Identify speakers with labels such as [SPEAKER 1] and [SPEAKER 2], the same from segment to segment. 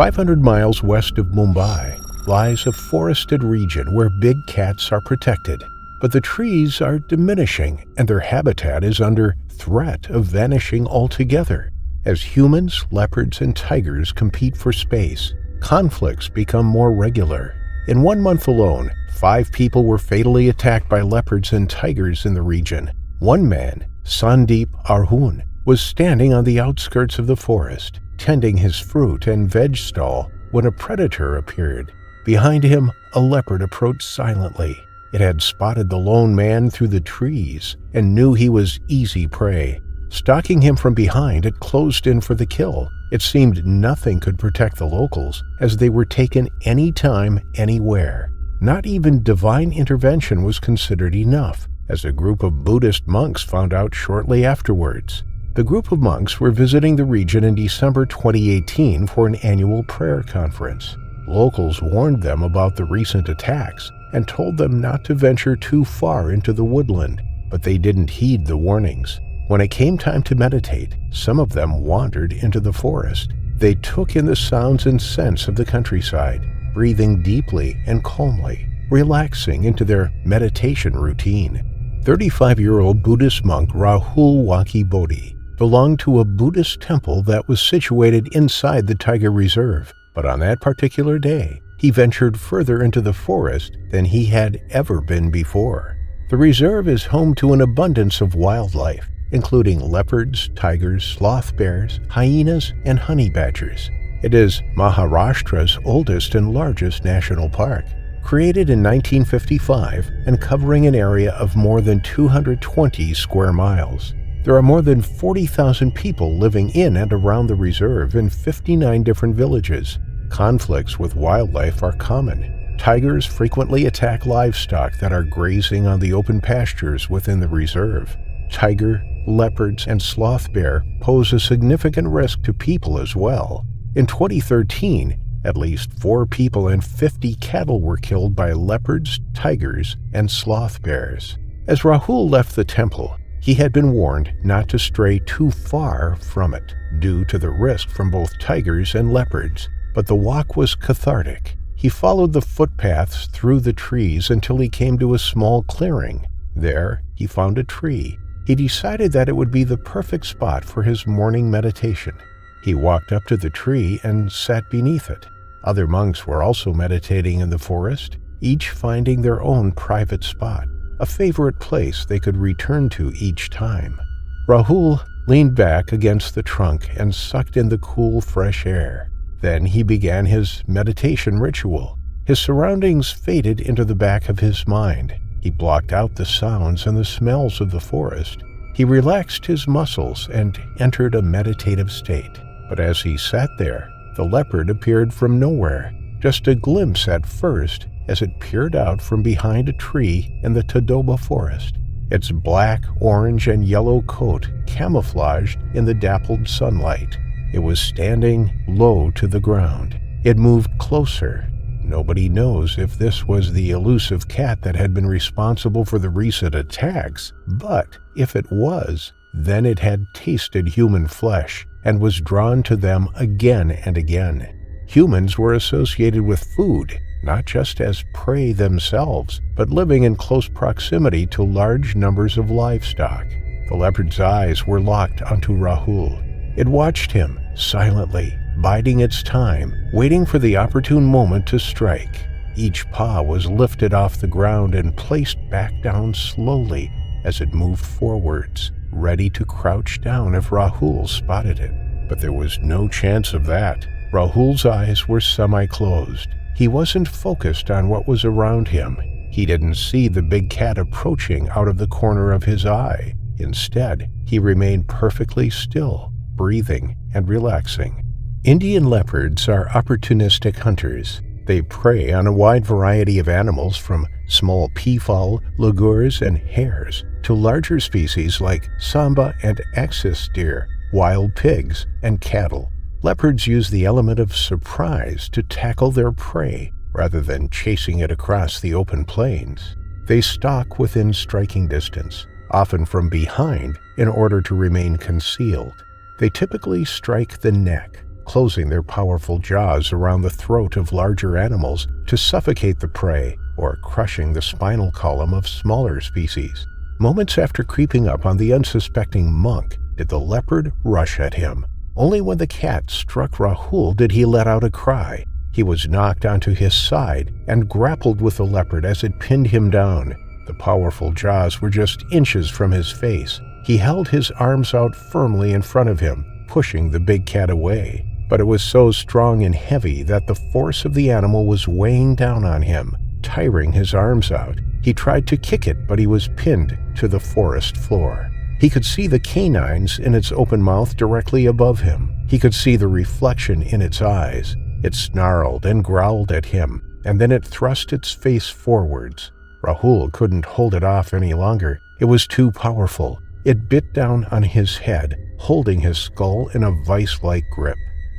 [SPEAKER 1] 500 miles west of Mumbai lies a forested region where big cats are protected, but the trees are diminishing and their habitat is under threat of vanishing altogether. As humans, leopards, and tigers compete for space, conflicts become more regular. In 1 month alone, 5 people were fatally attacked by leopards and tigers in the region. One man, Sandeep Arhun, was standing on the outskirts of the forest, tending his fruit and veg stall, when a predator appeared. Behind him, a leopard approached silently. It had spotted the lone man through the trees and knew he was easy prey. Stalking him from behind, it closed in for the kill. It seemed nothing could protect the locals, as they were taken anytime, anywhere. Not even divine intervention was considered enough, as a group of Buddhist monks found out shortly afterwards. The group of monks were visiting the region in December 2018 for an annual prayer conference. Locals warned them about the recent attacks and told them not to venture too far into the woodland, but they didn't heed the warnings. When it came time to meditate, some of them wandered into the forest. They took in the sounds and scents of the countryside, breathing deeply and calmly, relaxing into their meditation routine. 35-year-old Buddhist monk Rahul Bodhi belonged to a Buddhist temple that was situated inside the tiger reserve, but on that particular day, he ventured further into the forest than he had ever been before. The reserve is home to an abundance of wildlife, including leopards, tigers, sloth bears, hyenas, and honey badgers. It is Maharashtra's oldest and largest national park. Created in 1955 and covering an area of more than 220 square miles. There are more than 40,000 people living in and around the reserve in 59 different villages. Conflicts with wildlife are common. Tigers frequently attack livestock that are grazing on the open pastures within the reserve. Tiger, leopards, and sloth bear pose a significant risk to people as well. In 2013, at least 4 people and 50 cattle were killed by leopards, tigers, and sloth bears. As Rahul left the temple, he had been warned not to stray too far from it, due to the risk from both tigers and leopards, but the walk was cathartic. He followed the footpaths through the trees until he came to a small clearing. There, he found a tree. He decided that it would be the perfect spot for his morning meditation. He walked up to the tree and sat beneath it. Other monks were also meditating in the forest, each finding their own private spot, a favorite place they could return to each time. Rahul leaned back against the trunk and sucked in the cool, fresh air. Then he began his meditation ritual. His surroundings faded into the back of his mind. He blocked out the sounds and the smells of the forest. He relaxed his muscles and entered a meditative state. But as he sat there, the leopard appeared from nowhere, just a glimpse at first as it peered out from behind a tree in the Toddler forest, its black, orange, and yellow coat camouflaged in the dappled sunlight. It was standing low to the ground. It moved closer. Nobody knows if this was the elusive cat that had been responsible for the recent attacks, but if it was, then it had tasted human flesh and was drawn to them again and again. Humans were associated with food, not just as prey themselves, but living in close proximity to large numbers of livestock. The leopard's eyes were locked onto Rahul. It watched him silently, biding its time, waiting for the opportune moment to strike. Each paw was lifted off the ground and placed back down slowly as it moved forwards, ready to crouch down if Rahul spotted it. But there was no chance of that. Rahul's eyes were semi-closed. He wasn't focused on what was around him. He didn't see the big cat approaching out of the corner of his eye. Instead, he remained perfectly still, breathing and relaxing. Indian leopards are opportunistic hunters. They prey on a wide variety of animals, from small peafowl, ligurs, and hares to larger species like samba and axis deer, wild pigs, and cattle. Leopards use the element of surprise to tackle their prey rather than chasing it across the open plains. They stalk within striking distance, often from behind, in order to remain concealed. They typically strike the neck, closing their powerful jaws around the throat of larger animals to suffocate the prey or crushing the spinal column of smaller species. Moments after creeping up on the unsuspecting monk did the leopard rush at him. Only when the cat struck Rahul did he let out a cry. He was knocked onto his side and grappled with the leopard as it pinned him down. The powerful jaws were just inches from his face. He held his arms out firmly in front of him, pushing the big cat away. But it was so strong and heavy that the force of the animal was weighing down on him, tiring his arms out. He tried to kick it, but he was pinned to the forest floor. He could see the canines in its open mouth directly above him. He could see the reflection in its eyes. It snarled and growled at him, and then it thrust its face forwards. Rahul couldn't hold it off any longer. It was too powerful. It bit down on his head, holding his skull in a vice-like grip.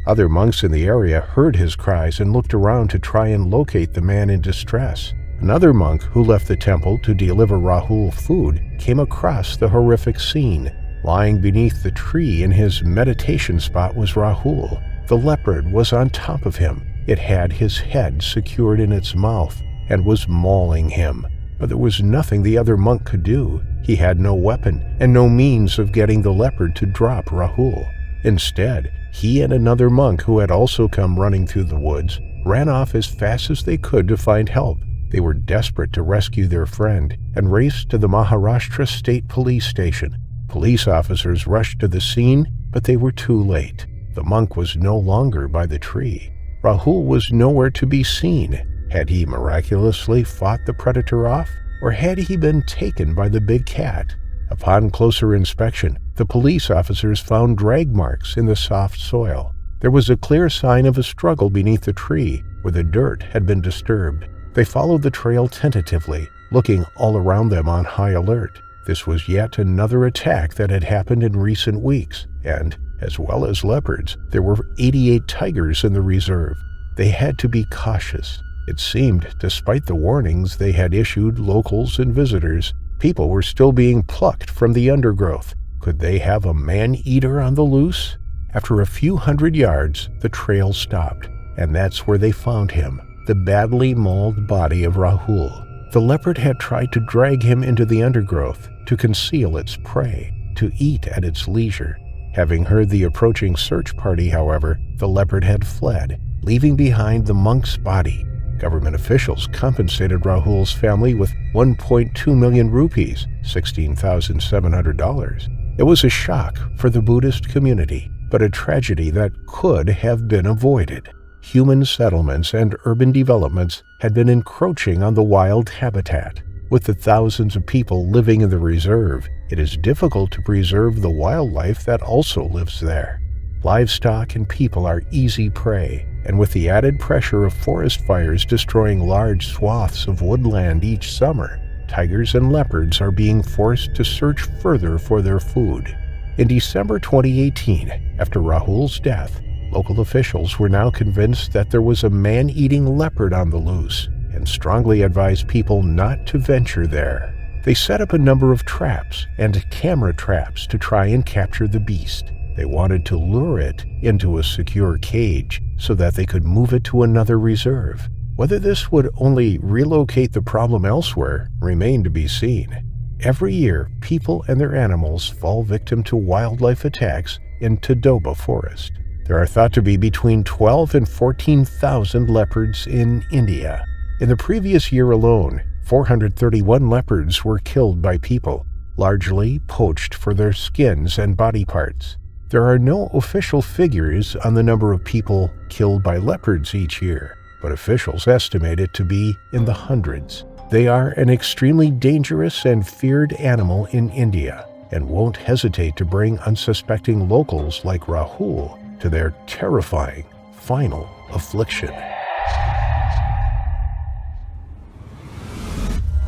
[SPEAKER 1] Other monks in the area heard his cries and looked around to try and locate the man in distress. Another monk who left the temple to deliver Rahul food came across the horrific scene. Lying beneath the tree in his meditation spot was Rahul. The leopard was on top of him. It had his head secured in its mouth and was mauling him. But there was nothing the other monk could do. He had no weapon and no means of getting the leopard to drop Rahul. Instead, he and another monk who had also come running through the woods ran off as fast as they could to find help. They were desperate to rescue their friend and raced to the Maharashtra State Police Station. Police officers rushed to the scene, but they were too late. The monk was no longer by the tree. Rahul was nowhere to be seen. Had he miraculously fought the predator off, or had he been taken by the big cat? Upon closer inspection, the police officers found drag marks in the soft soil. There was a clear sign of a struggle beneath the tree where the dirt had been disturbed. They followed the trail tentatively, looking all around them on high alert. This was yet another attack that had happened in recent weeks, and, as well as leopards, there were 88 tigers in the reserve. They had to be cautious. It seemed, despite the warnings they had issued locals and visitors, people were still being plucked from the undergrowth. Could they have a man-eater on the loose? After a few hundred yards, the trail stopped, and that's where they found him, the badly mauled body of Rahul. The leopard had tried to drag him into the undergrowth to conceal its prey, to eat at its leisure. Having heard the approaching search party, however, the leopard had fled, leaving behind the monk's body. Government officials compensated Rahul's family with 1.2 million rupees, $16,700. It was a shock for the Buddhist community, but a tragedy that could have been avoided. Human settlements and urban developments had been encroaching on the wild habitat. With the thousands of people living in the reserve, it is difficult to preserve the wildlife that also lives there. Livestock and people are easy prey, and with the added pressure of forest fires destroying large swaths of woodland each summer, tigers and leopards are being forced to search further for their food. In December 2018, after Rahul's death, local officials were now convinced that there was a man-eating leopard on the loose and strongly advised people not to venture there. They set up a number of traps and camera traps to try and capture the beast. They wanted to lure it into a secure cage so that they could move it to another reserve. Whether this would only relocate the problem elsewhere remained to be seen. Every year, people and their animals fall victim to wildlife attacks in Toddler forest. There are thought to be between 12 and 14,000 leopards in India. In the previous year alone, 431 leopards were killed by people, largely poached for their skins and body parts. There are no official figures on the number of people killed by leopards each year, but officials estimate it to be in the hundreds. They are an extremely dangerous and feared animal in India and won't hesitate to bring unsuspecting locals like Rahul to their terrifying final affliction.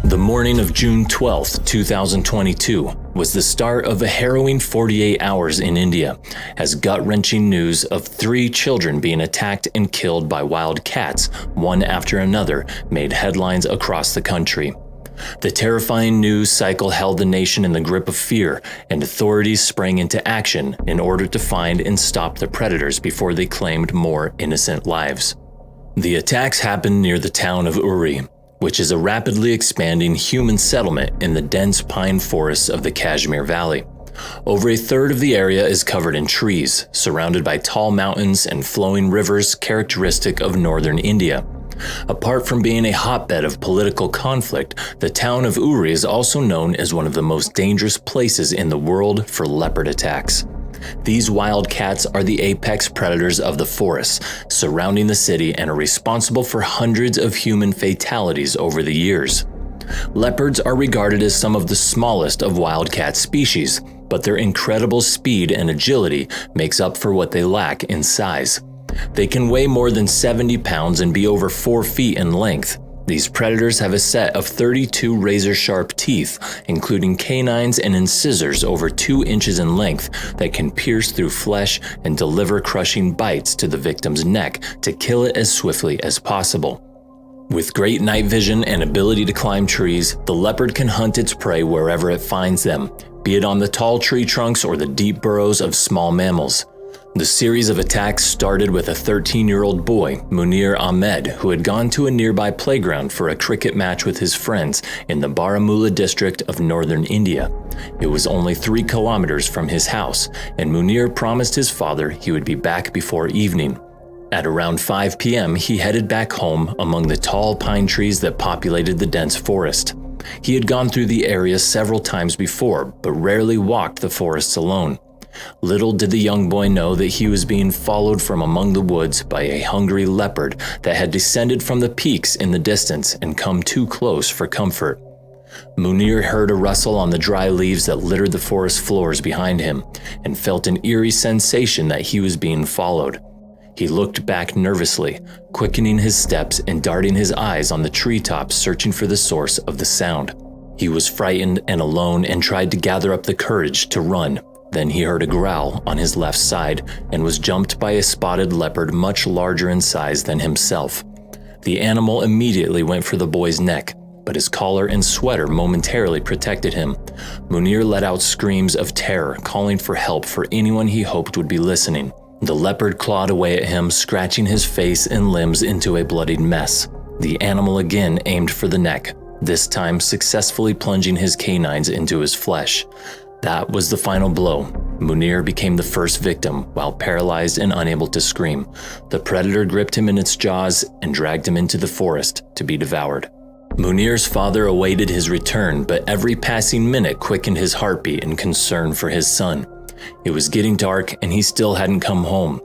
[SPEAKER 2] The morning of June 12, 2022, was the start of a harrowing 48 hours in India, as gut-wrenching news of 3 children being attacked and killed by wild cats, one after another, made headlines across the country. The terrifying news cycle held the nation in the grip of fear, and authorities sprang into action in order to find and stop the predators before they claimed more innocent lives. The attacks happened near the town of Uri, which is a rapidly expanding human settlement in the dense pine forests of the Kashmir Valley. Over a third of the area is covered in trees, surrounded by tall mountains and flowing rivers characteristic of northern India. Apart from being a hotbed of political conflict, the town of Uri is also known as one of the most dangerous places in the world for leopard attacks. These wild cats are the apex predators of the forests surrounding the city and are responsible for hundreds of human fatalities over the years. Leopards are regarded as some of the smallest of wildcat species, but their incredible speed and agility makes up for what they lack in size. They can weigh more than 70 pounds and be over 4 feet in length. These predators have a set of 32 razor-sharp teeth, including canines and incisors over 2 inches in length that can pierce through flesh and deliver crushing bites to the victim's neck to kill it as swiftly as possible. With great night vision and ability to climb trees, the leopard can hunt its prey wherever it finds them, be it on the tall tree trunks or the deep burrows of small mammals. The series of attacks started with a 13-year-old boy, Munir Ahmed, who had gone to a nearby playground for a cricket match with his friends in the Baramulla district of northern India. It was only 3 kilometers from his house, and Munir promised his father he would be back before evening. At around 5 p.m., he headed back home among the tall pine trees that populated the dense forest. He had gone through the area several times before, but rarely walked the forests alone. Little did the young boy know that he was being followed from among the woods by a hungry leopard that had descended from the peaks in the distance and come too close for comfort. Munir heard a rustle on the dry leaves that littered the forest floors behind him and felt an eerie sensation that he was being followed. He looked back nervously, quickening his steps and darting his eyes on the treetops searching for the source of the sound. He was frightened and alone and tried to gather up the courage to run. Then he heard a growl on his left side and was jumped by a spotted leopard much larger in size than himself. The animal immediately went for the boy's neck, but his collar and sweater momentarily protected him. Munir let out screams of terror, calling for help for anyone he hoped would be listening. The leopard clawed away at him, scratching his face and limbs into a bloodied mess. The animal again aimed for the neck, this time successfully plunging his canines into his flesh. That was the final blow. Munir became the first victim, while paralyzed and unable to scream. The predator gripped him in its jaws and dragged him into the forest to be devoured. Munir's father awaited his return, but every passing minute quickened his heartbeat in concern for his son. It was getting dark and he still hadn't come home.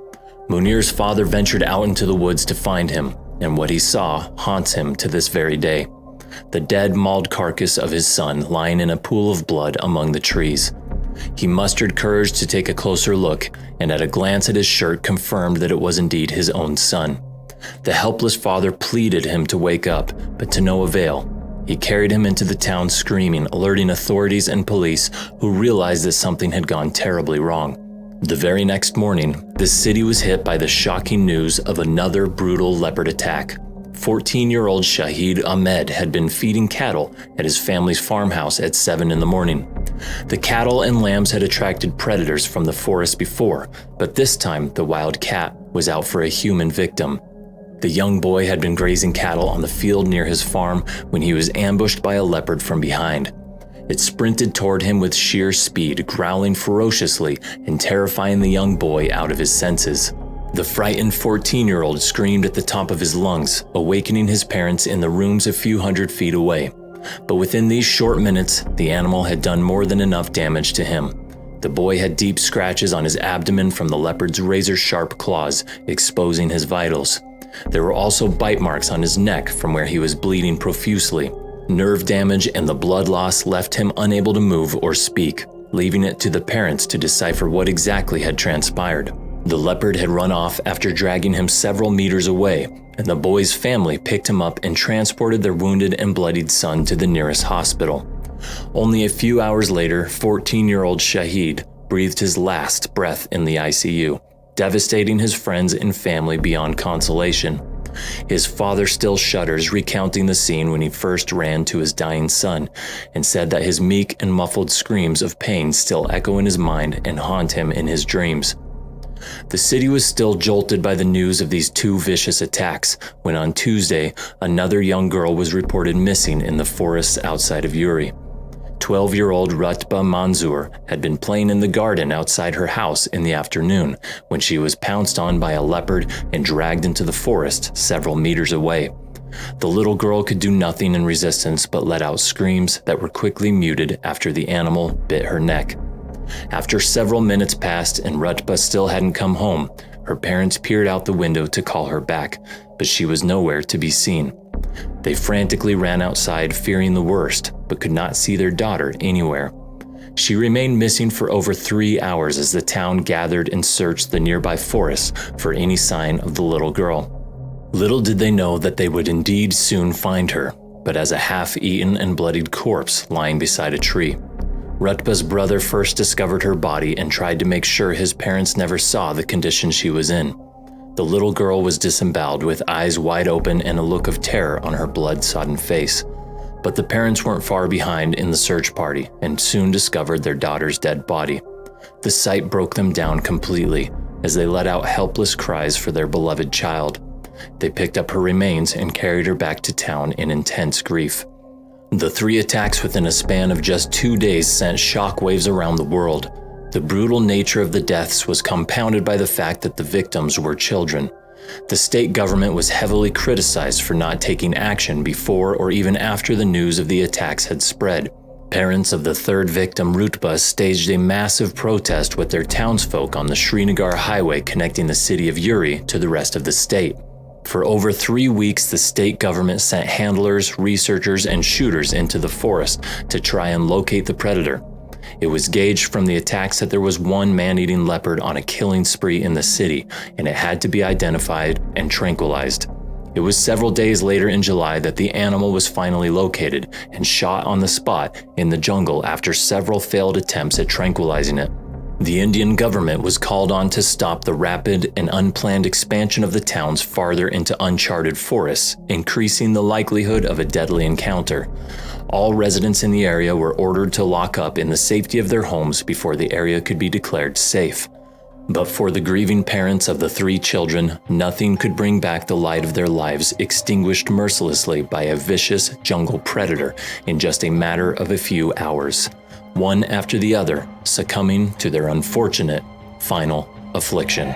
[SPEAKER 2] Munir's father ventured out into the woods to find him, and what he saw haunts him to this very day. The dead, mauled carcass of his son lying in a pool of blood among the trees. He mustered courage to take a closer look, and at a glance at his shirt confirmed that it was indeed his own son. The helpless father pleaded him to wake up, but to no avail. He carried him into the town screaming, alerting authorities and police, who realized that something had gone terribly wrong. The very next morning, the city was hit by the shocking news of another brutal leopard attack. 14-year-old Shahed Ahmed had been feeding cattle at his family's farmhouse at 7 in the morning. The cattle and lambs had attracted predators from the forest before, but this time the wild cat was out for a human victim. The young boy had been grazing cattle on the field near his farm when he was ambushed by a leopard from behind. It sprinted toward him with sheer speed, growling ferociously and terrifying the young boy out of his senses. The frightened 14-year-old screamed at the top of his lungs, awakening his parents in the rooms a few hundred feet away. But within these short minutes, the animal had done more than enough damage to him. The boy had deep scratches on his abdomen from the leopard's razor-sharp claws, exposing his vitals. There were also bite marks on his neck from where he was bleeding profusely. Nerve damage and the blood loss left him unable to move or speak, leaving it to the parents to decipher what exactly had transpired. The leopard had run off after dragging him several meters away, and the boy's family picked him up and transported their wounded and bloodied son to the nearest hospital. Only a few hours later, 14-year-old Shahed breathed his last breath in the ICU, devastating his friends and family beyond consolation. His father still shudders, recounting the scene when he first ran to his dying son, and said that his meek and muffled screams of pain still echo in his mind and haunt him in his dreams. The city was still jolted by the news of these two vicious attacks when on Tuesday, another young girl was reported missing in the forests outside of Uri. 12-year-old Rutba Manzoor had been playing in the garden outside her house in the afternoon when she was pounced on by a leopard and dragged into the forest several meters away. The little girl could do nothing in resistance but let out screams that were quickly muted after the animal bit her neck. After several minutes passed and Rutba still hadn't come home, her parents peered out the window to call her back, but she was nowhere to be seen. They frantically ran outside, fearing the worst, but could not see their daughter anywhere. She remained missing for over 3 hours as the town gathered and searched the nearby forests for any sign of the little girl. Little did they know that they would indeed soon find her, but as a half-eaten and bloodied corpse lying beside a tree. Rutba's brother first discovered her body and tried to make sure his parents never saw the condition she was in. The little girl was disemboweled with eyes wide open and a look of terror on her blood-sodden face. But the parents weren't far behind in the search party and soon discovered their daughter's dead body. The sight broke them down completely as they let out helpless cries for their beloved child. They picked up her remains and carried her back to town in intense grief. The 3 attacks within a span of just 2 days sent shockwaves around the world. The brutal nature of the deaths was compounded by the fact that the victims were children. The state government was heavily criticized for not taking action before or even after the news of the attacks had spread. Parents of the 3rd victim, Rutba, staged a massive protest with their townsfolk on the Srinagar highway connecting the city of Uri to the rest of the state. For over 3 weeks, the state government sent handlers, researchers, and shooters into the forest to try and locate the predator. It was gauged from the attacks that there was one man-eating leopard on a killing spree in the city, and it had to be identified and tranquilized. It was several days later in July that the animal was finally located and shot on the spot in the jungle after several failed attempts at tranquilizing it. The Indian government was called on to stop the rapid and unplanned expansion of the towns farther into uncharted forests, increasing the likelihood of a deadly encounter. All residents in the area were ordered to lock up in the safety of their homes before the area could be declared safe. But for the grieving parents of the 3 children, nothing could bring back the light of their lives extinguished mercilessly by a vicious jungle predator in just a matter of a few hours, one after the other succumbing to their unfortunate final affliction.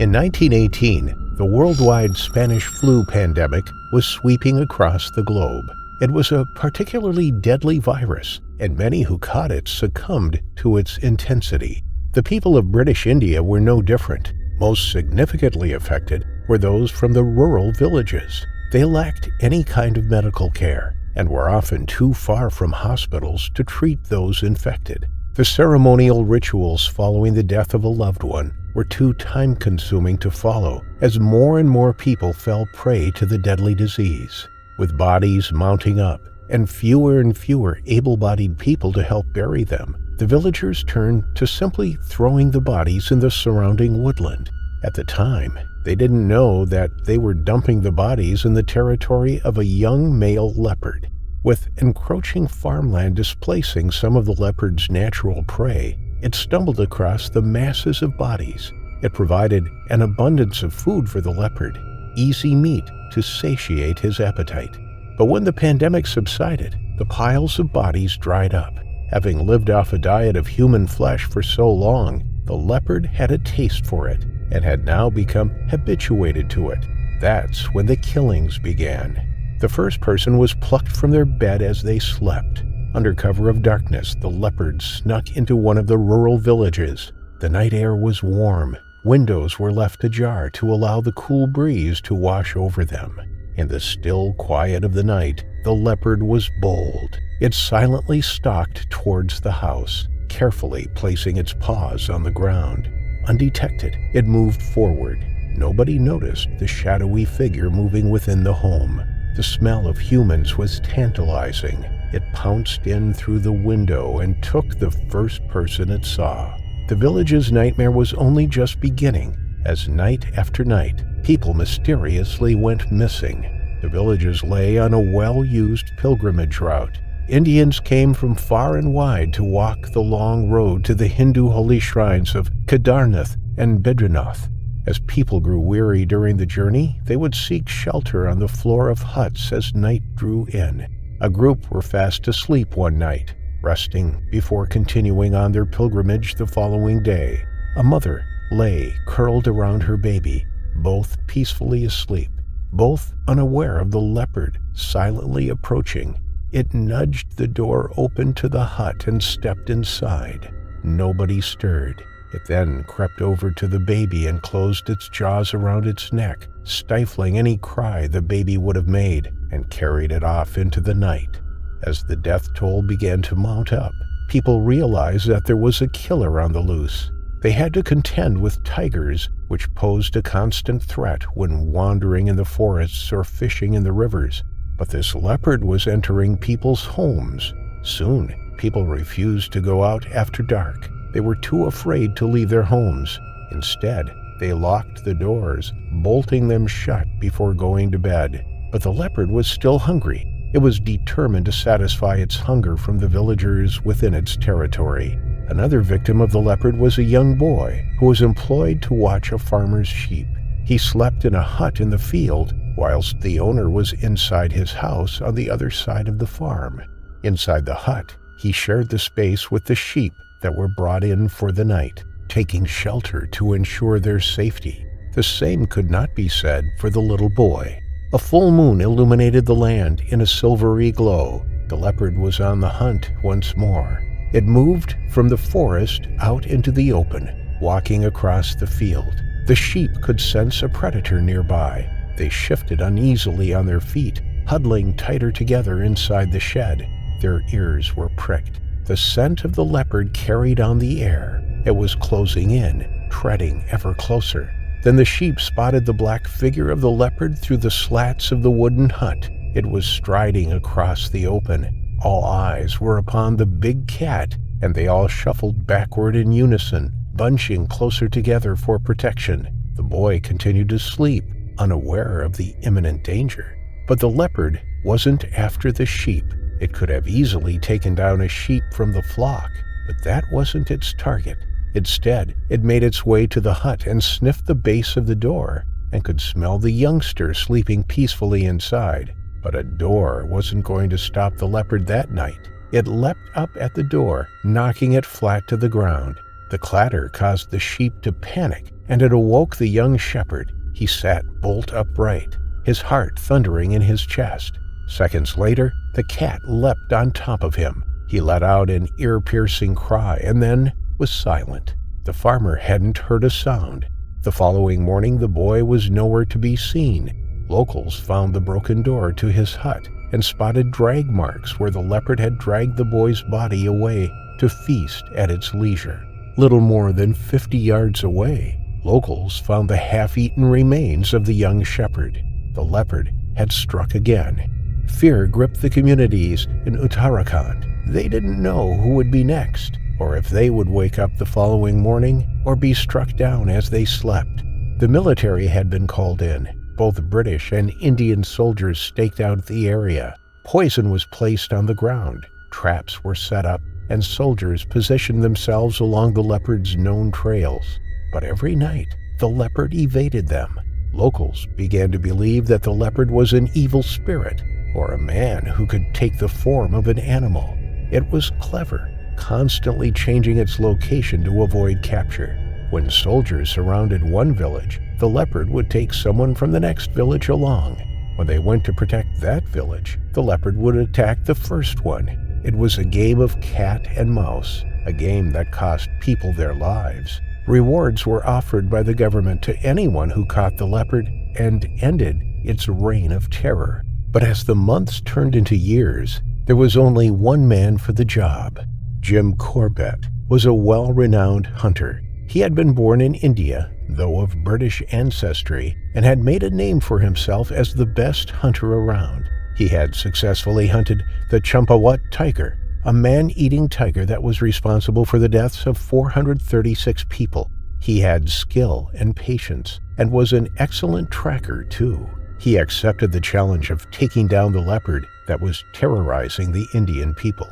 [SPEAKER 1] In 1918, the worldwide Spanish flu pandemic was sweeping across the globe. It was a particularly deadly virus, and many who caught it succumbed to its intensity. The people of British India were no different. Most significantly affected were those from the rural villages. They lacked any kind of medical care and were often too far from hospitals to treat those infected. The ceremonial rituals following the death of a loved one were too time-consuming to follow as more and more people fell prey to the deadly disease. With bodies mounting up and fewer able-bodied people to help bury them, the villagers turned to simply throwing the bodies in the surrounding woodland. At the time, they didn't know that they were dumping the bodies in the territory of a young male leopard. With encroaching farmland displacing some of the leopard's natural prey, it stumbled across the masses of bodies. It provided an abundance of food for the leopard, easy meat to satiate his appetite. But when the pandemic subsided, the piles of bodies dried up. Having lived off a diet of human flesh for so long, the leopard had a taste for it and had now become habituated to it. That's when the killings began. The first person was plucked from their bed as they slept. Under cover of darkness, the leopards snuck into one of the rural villages. The night air was warm. Windows were left ajar to allow the cool breeze to wash over them. In the still quiet of the night, the leopard was bold. It silently stalked towards the house, carefully placing its paws on the ground. Undetected, it moved forward. Nobody noticed the shadowy figure moving within the home. The smell of humans was tantalizing. It pounced in through the window and took the first person it saw. the village's nightmare was only just beginning, as night after night, people mysteriously went missing. The villages lay on a well-used pilgrimage route. Indians came from far and wide to walk the long road to the Hindu holy shrines of Kedarnath and Badrinath. As people grew weary during the journey, they would seek shelter on the floor of huts as night drew in. A group were fast asleep one night, resting before continuing on their pilgrimage the following day. A mother lay curled around her baby, both peacefully asleep, both unaware of the leopard silently approaching. It nudged the door open to the hut and stepped inside. Nobody stirred. It then crept over to the baby and closed its jaws around its neck, stifling any cry the baby would have made, and carried it off into the night. As the death toll began to mount up, people realized that there was a killer on the loose. They had to contend with tigers, which posed a constant threat when wandering in the forests or fishing in the rivers. But this leopard was entering people's homes. Soon, people refused to go out after dark. They were too afraid to leave their homes. Instead, they locked the doors, bolting them shut before going to bed. But the leopard was still hungry. It was determined to satisfy its hunger from the villagers within its territory. Another victim of the leopard was a young boy who was employed to watch a farmer's sheep. He slept in a hut in the field, whilst the owner was inside his house on the other side of the farm. Inside the hut, he shared the space with the sheep that were brought in for the night, taking shelter to ensure their safety. The same could not be said for the little boy. A full moon illuminated the land in a silvery glow. The leopard was on the hunt once more. It moved from the forest out into the open, walking across the field. The sheep could sense a predator nearby. They shifted uneasily on their feet, huddling tighter together inside the shed. Their ears were pricked. The scent of the leopard carried on the air. It was closing in, treading ever closer. Then the sheep spotted the black figure of the leopard through the slats of the wooden hut. It was striding across the open. All eyes were upon the big cat, and they all shuffled backward in unison, bunching closer together for protection. The boy continued to sleep, unaware of the imminent danger. But the leopard wasn't after the sheep. It could have easily taken down a sheep from the flock, but that wasn't its target. Instead, it made its way to the hut and sniffed the base of the door, and could smell the youngster sleeping peacefully inside. But a door wasn't going to stop the leopard that night. It leapt up at the door, knocking it flat to the ground. The clatter caused the sheep to panic, and it awoke the young shepherd. He sat bolt upright, his heart thundering in his chest. Seconds later, the cat leapt on top of him. He let out an ear-piercing cry and then was silent. The farmer hadn't heard a sound. The following morning, the boy was nowhere to be seen. Locals found the broken door to his hut and spotted drag marks where the leopard had dragged the boy's body away to feast at its leisure. Little more than 50 yards away, locals found the half-eaten remains of the young shepherd. The leopard had struck again. Fear gripped the communities in Uttarakhand. They didn't know who would be next, or if they would wake up the following morning or be struck down as they slept. The military had been called in. Both British and Indian soldiers staked out the area. Poison was placed on the ground. Traps were set up, and soldiers positioned themselves along the leopard's known trails. But every night, the leopard evaded them. Locals began to believe that the leopard was an evil spirit, or a man who could take the form of an animal. It was clever, constantly changing its location to avoid capture. When soldiers surrounded one village, the leopard would take someone from the next village along. When they went to protect that village, the leopard would attack the first one. It was a game of cat and mouse, a game that cost people their lives. Rewards were offered by the government to anyone who caught the leopard and ended its reign of terror. But as the months turned into years, there was only one man for the job. Jim Corbett was a well-renowned hunter. He had been born in India, though of British ancestry, and had made a name for himself as the best hunter around. He had successfully hunted the Champawat tiger, a man-eating tiger that was responsible for the deaths of 436 people. He had skill and patience, and was an excellent tracker, too. He accepted the challenge of taking down the leopard that was terrorizing the Indian people.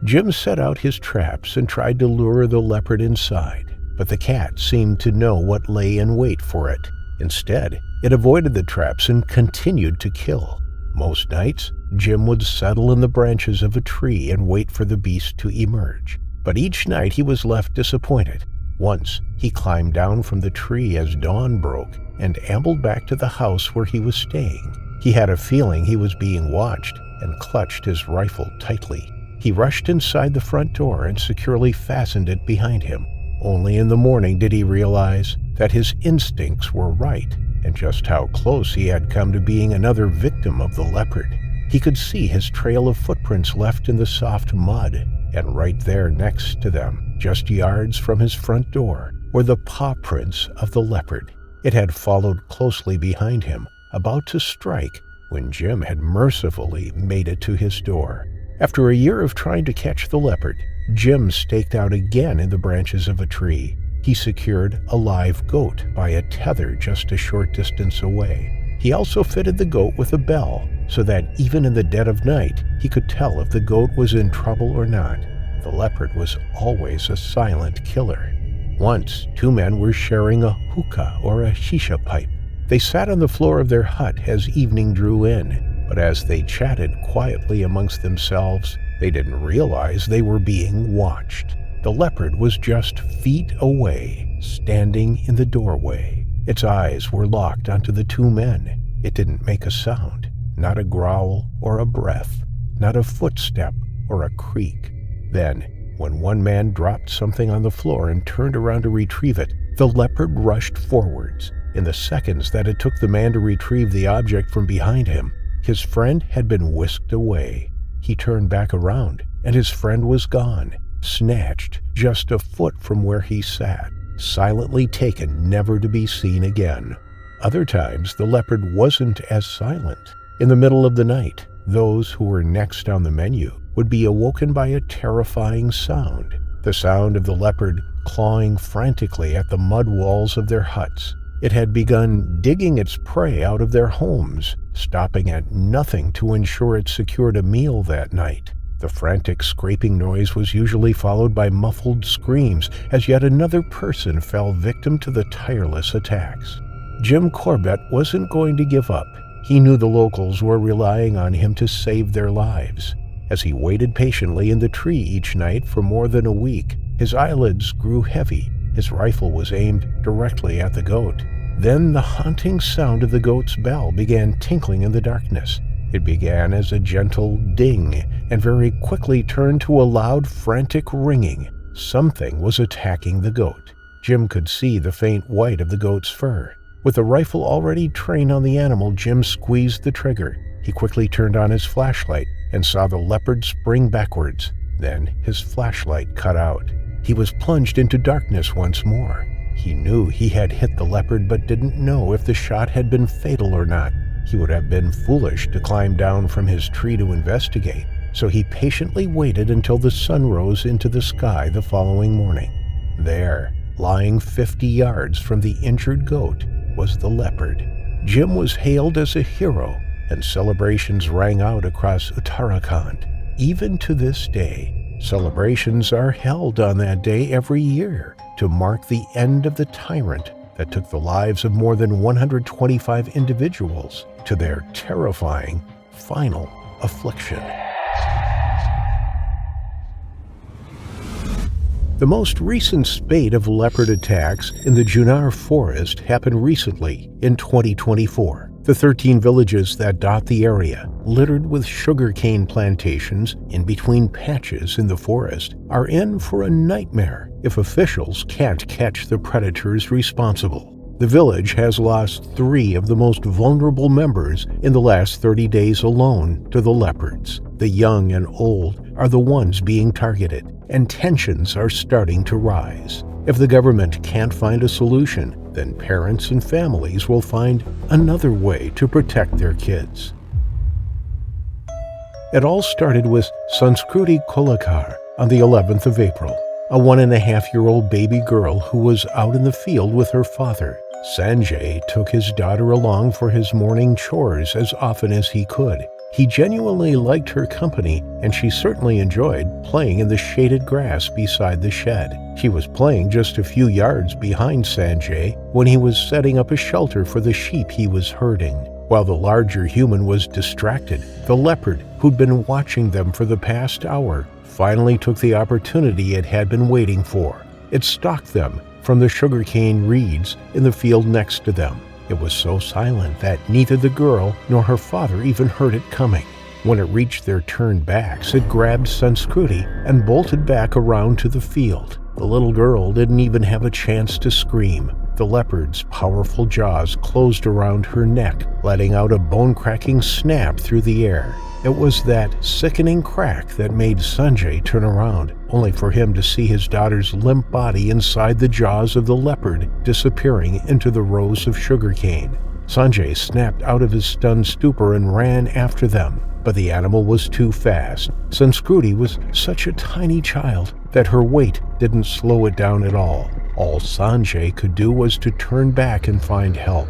[SPEAKER 1] Jim set out his traps and tried to lure the leopard inside, but the cat seemed to know what lay in wait for it. Instead, it avoided the traps and continued to kill. Most nights, Jim would settle in the branches of a tree and wait for the beast to emerge. But each night he was left disappointed. Once, he climbed down from the tree as dawn broke and ambled back to the house where he was staying. He had a feeling he was being watched and clutched his rifle tightly. He rushed inside the front door and securely fastened it behind him. Only in the morning did he realize that his instincts were right and just how close he had come to being another victim of the leopard. He could see his trail of footprints left in the soft mud, and right there next to them, just yards from his front door, were the paw prints of the leopard. It had followed closely behind him, about to strike, when Jim had mercifully made it to his door. After a year of trying to catch the leopard, Jim staked out again in the branches of a tree. He secured a live goat by a tether just a short distance away. He also fitted the goat with a bell, so that even in the dead of night, he could tell if the goat was in trouble or not. The leopard was always a silent killer. Once, two men were sharing a hookah or a shisha pipe. They sat on the floor of their hut as evening drew in, but as they chatted quietly amongst themselves, they didn't realize they were being watched. The leopard was just feet away, standing in the doorway. Its eyes were locked onto the two men. It didn't make a sound, not a growl or a breath, not a footstep or a creak. Then, when one man dropped something on the floor and turned around to retrieve it, the leopard rushed forwards. In the seconds that it took the man to retrieve the object from behind him, his friend had been whisked away. He turned back around, and his friend was gone, snatched just a foot from where he sat, silently taken never to be seen again. Other times, the leopard wasn't as silent. In the middle of the night, those who were next on the menu would be awoken by a terrifying sound, the sound of the leopard clawing frantically at the mud walls of their huts. It had begun digging its prey out of their homes, stopping at nothing to ensure it secured a meal that night. The frantic scraping noise was usually followed by muffled screams as yet another person fell victim to the tireless attacks. Jim Corbett wasn't going to give up. He knew the locals were relying on him to save their lives. As he waited patiently in the tree each night for more than a week, his eyelids grew heavy. His rifle was aimed directly at the goat. Then the haunting sound of the goat's bell began tinkling in the darkness. It began as a gentle ding and very quickly turned to a loud, frantic ringing. Something was attacking the goat. Jim could see the faint white of the goat's fur. With the rifle already trained on the animal, Jim squeezed the trigger. He quickly turned on his flashlight and saw the leopard spring backwards. Then his flashlight cut out. He was plunged into darkness once more. He knew he had hit the leopard but didn't know if the shot had been fatal or not. He would have been foolish to climb down from his tree to investigate, so he patiently waited until the sun rose into the sky the following morning. There, lying 50 yards from the injured goat, was the leopard. Jim was hailed as a hero, and celebrations rang out across Uttarakhand. Even to this day, celebrations are held on that day every year to mark the end of the tyrant that took the lives of more than 125 individuals to their terrifying final affliction. The most recent spate of leopard attacks in the Junar forest happened recently in 2024. The 13 villages that dot the area, littered with sugarcane plantations in between patches in the forest, are in for a nightmare if officials can't catch the predators responsible. The village has lost 3 of the most vulnerable members in the last 30 days alone to the leopards. The young and old are the ones being targeted, and tensions are starting to rise. If the government can't find a solution, then parents and families will find another way to protect their kids. It all started with Sanskruti Kolakar on the 11th of April, a 1.5-year-old baby girl who was out in the field with her father. Sanjay took his daughter along for his morning chores as often as he could. He genuinely liked her company, and she certainly enjoyed playing in the shaded grass beside the shed. She was playing just a few yards behind Sanjay when he was setting up a shelter for the sheep he was herding. While the larger human was distracted, the leopard, who'd been watching them for the past hour, finally took the opportunity it had been waiting for. It stalked them from the sugarcane reeds in the field next to them. It was so silent that neither the girl nor her father even heard it coming. When it reached their turned backs, it grabbed Sanskruti and bolted back around to the field. The little girl didn't even have a chance to scream. The leopard's powerful jaws closed around her neck, letting out a bone-cracking snap through the air. It was that sickening crack that made Sanjay turn around, only for him to see his daughter's limp body inside the jaws of the leopard disappearing into the rows of sugarcane. Sanjay snapped out of his stunned stupor and ran after them, but the animal was too fast. Sanskruti was such a tiny child that her weight didn't slow it down at all. All Sanjay could do was to turn back and find help.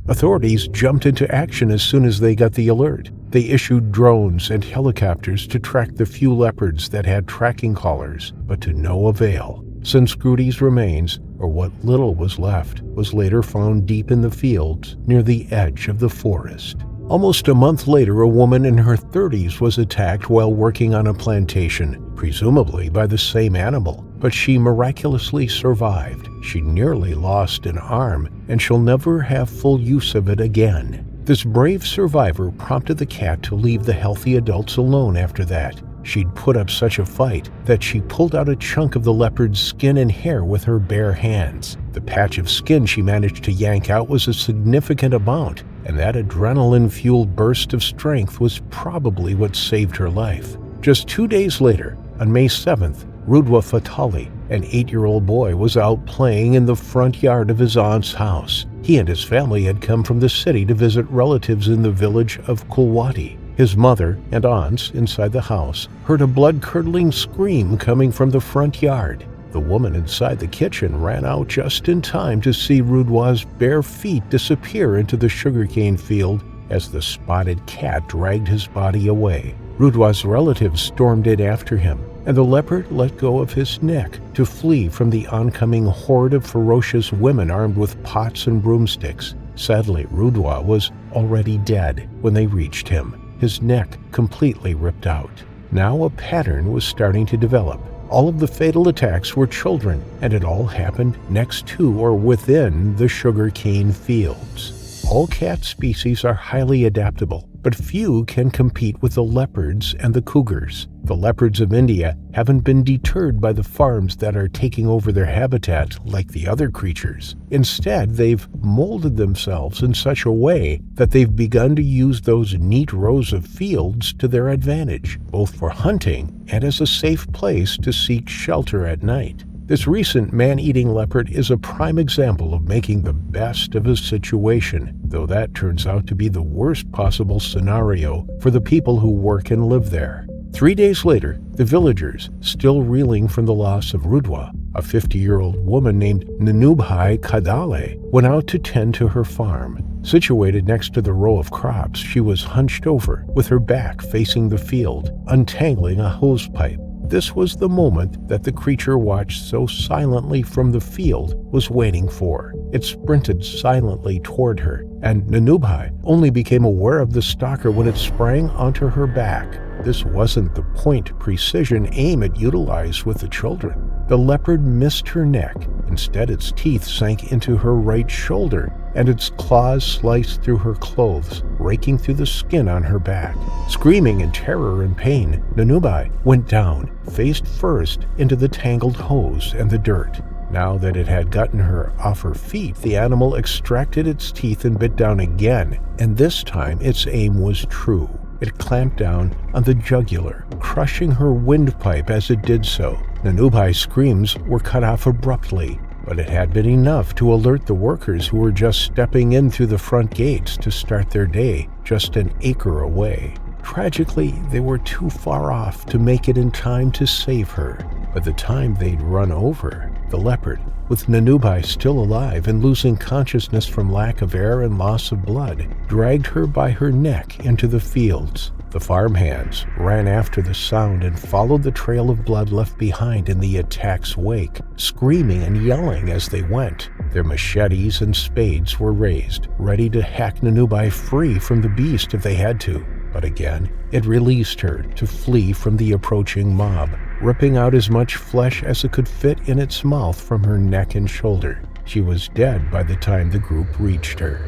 [SPEAKER 1] Authorities jumped into action as soon as they got the alert. They issued drones and helicopters to track the few leopards that had tracking collars, but to no avail. Sanskruti's remains, or what little was left, was later found deep in the fields near the edge of the forest. Almost a month later, a woman in her 30s was attacked while working on a plantation, presumably by the same animal, but she miraculously survived. She nearly lost an arm, and she'll never have full use of it again. This brave survivor prompted the cat to leave the healthy adults alone after that. She'd put up such a fight that she pulled out a chunk of the leopard's skin and hair with her bare hands. The patch of skin she managed to yank out was a significant amount, and that adrenaline-fueled burst of strength was probably what saved her life. Just 2 days later, on May 7th, Rutba Fatali, an 8-year-old boy, was out playing in the front yard of his aunt's house. He and his family had come from the city to visit relatives in the village of Kulwati. His mother and aunts inside the house heard a blood-curdling scream coming from the front yard. The woman inside the kitchen ran out just in time to see Rudwa's bare feet disappear into the sugarcane field as the spotted cat dragged his body away. Rudwa's relatives stormed in after him, and the leopard let go of his neck to flee from the oncoming horde of ferocious women armed with pots and broomsticks. Sadly, Rudwa was already dead when they reached him, his neck completely ripped out. Now a pattern was starting to develop. All of the fatal attacks were children, and it all happened next to or within the sugarcane fields. All cat species are highly adaptable, but few can compete with the leopards and the cougars. The leopards of India haven't been deterred by the farms that are taking over their habitat like the other creatures. Instead, they've molded themselves in such a way that they've begun to use those neat rows of fields to their advantage, both for hunting and as a safe place to seek shelter at night. This recent man-eating leopard is a prime example of making the best of a situation, though that turns out to be the worst possible scenario for the people who work and live there. 3 days later, the villagers, still reeling from the loss of Rudwa, a 50-year-old woman named Nanubhai Kadale, went out to tend to her farm. Situated next to the row of crops, she was hunched over, with her back facing the field, untangling a hose pipe. This was the moment that the creature watched so silently from the field was waiting for. It sprinted silently toward her, and Nanubhai only became aware of the stalker when it sprang onto her back. This wasn't the point-precision aim it utilized with the children. The leopard missed her neck. Instead, its teeth sank into her right shoulder, and its claws sliced through her clothes, raking through the skin on her back. Screaming in terror and pain, Nanubhai went down, face first, into the tangled hose and the dirt. Now that it had gotten her off her feet, the animal extracted its teeth and bit down again, and this time its aim was true. It clamped down on the jugular, crushing her windpipe as it did so. Nanubhai's screams were cut off abruptly, but it had been enough to alert the workers who were just stepping in through the front gates to start their day just an acre away. Tragically, they were too far off to make it in time to save her. By the time they'd run over, the leopard, with Nanubai still alive and losing consciousness from lack of air and loss of blood, dragged her by her neck into the fields. The farmhands ran after the sound and followed the trail of blood left behind in the attack's wake, screaming and yelling as they went. Their machetes and spades were raised, ready to hack Nanubai free from the beast if they had to. But again, it released her to flee from the approaching mob, ripping out as much flesh as it could fit in its mouth from her neck and shoulder. She was dead by the time the group reached her.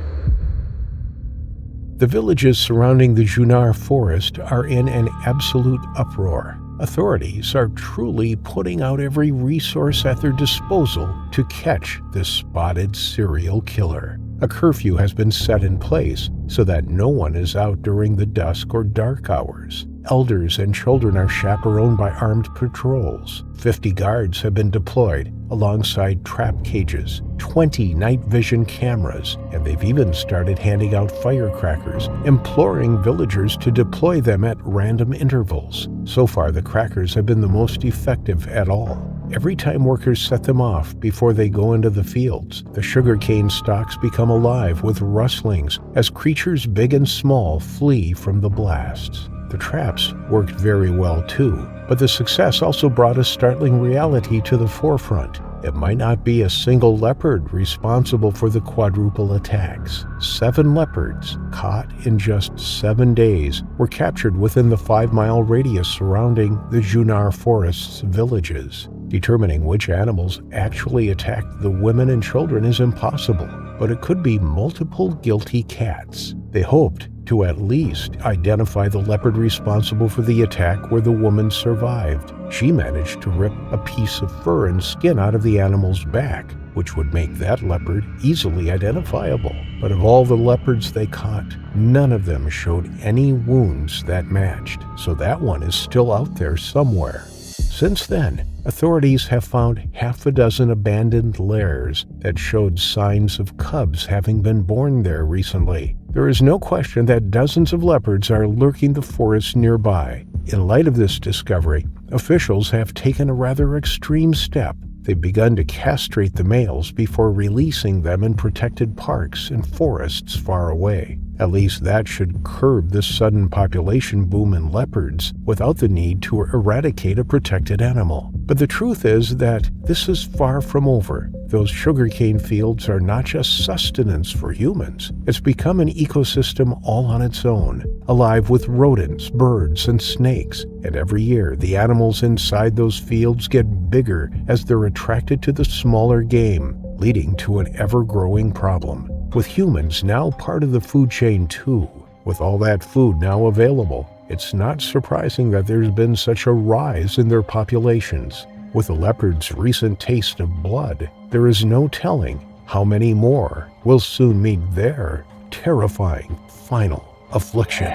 [SPEAKER 1] The villages surrounding the Junar forest are in an absolute uproar. Authorities are truly putting out every resource at their disposal to catch this spotted serial killer. A curfew has been set in place so that no one is out during the dusk or dark hours. Elders and children are chaperoned by armed patrols. 50 guards have been deployed alongside trap cages, 20 night vision cameras, and they've even started handing out firecrackers, imploring villagers to deploy them at random intervals. So far, the crackers have been the most effective at all. Every time workers set them off before they go into the fields, the sugarcane stalks become alive with rustlings as creatures big and small flee from the blasts. The traps worked very well too, but the success also brought a startling reality to the forefront. It might not be a single leopard responsible for the quadruple attacks. 7 leopards, caught in just 7 days, were captured within the 5-mile radius surrounding the Junar Forest's villages. Determining which animals actually attacked the women and children is impossible, but it could be multiple guilty cats. They hoped to at least identify the leopard responsible for the attack where the woman survived. She managed to rip a piece of fur and skin out of the animal's back, which would make that leopard easily identifiable. But of all the leopards they caught, none of them showed any wounds that matched, so that one is still out there somewhere. Since then, authorities have found half a dozen abandoned lairs that showed signs of cubs having been born there recently. There is no question that dozens of leopards are lurking the forests nearby. In light of this discovery, officials have taken a rather extreme step. They've begun to castrate the males before releasing them in protected parks and forests far away. At least that should curb the sudden population boom in leopards without the need to eradicate a protected animal. But the truth is that this is far from over. Those sugarcane fields are not just sustenance for humans. It's become an ecosystem all on its own, alive with rodents, birds, and snakes. And every year, the animals inside those fields get bigger as they're attracted to the smaller game, leading to an ever-growing problem. With humans now part of the food chain too, with all that food now available, it's not surprising that there's been such a rise in their populations. With the leopard's recent taste of blood, there is no telling how many more will soon meet their terrifying final affliction.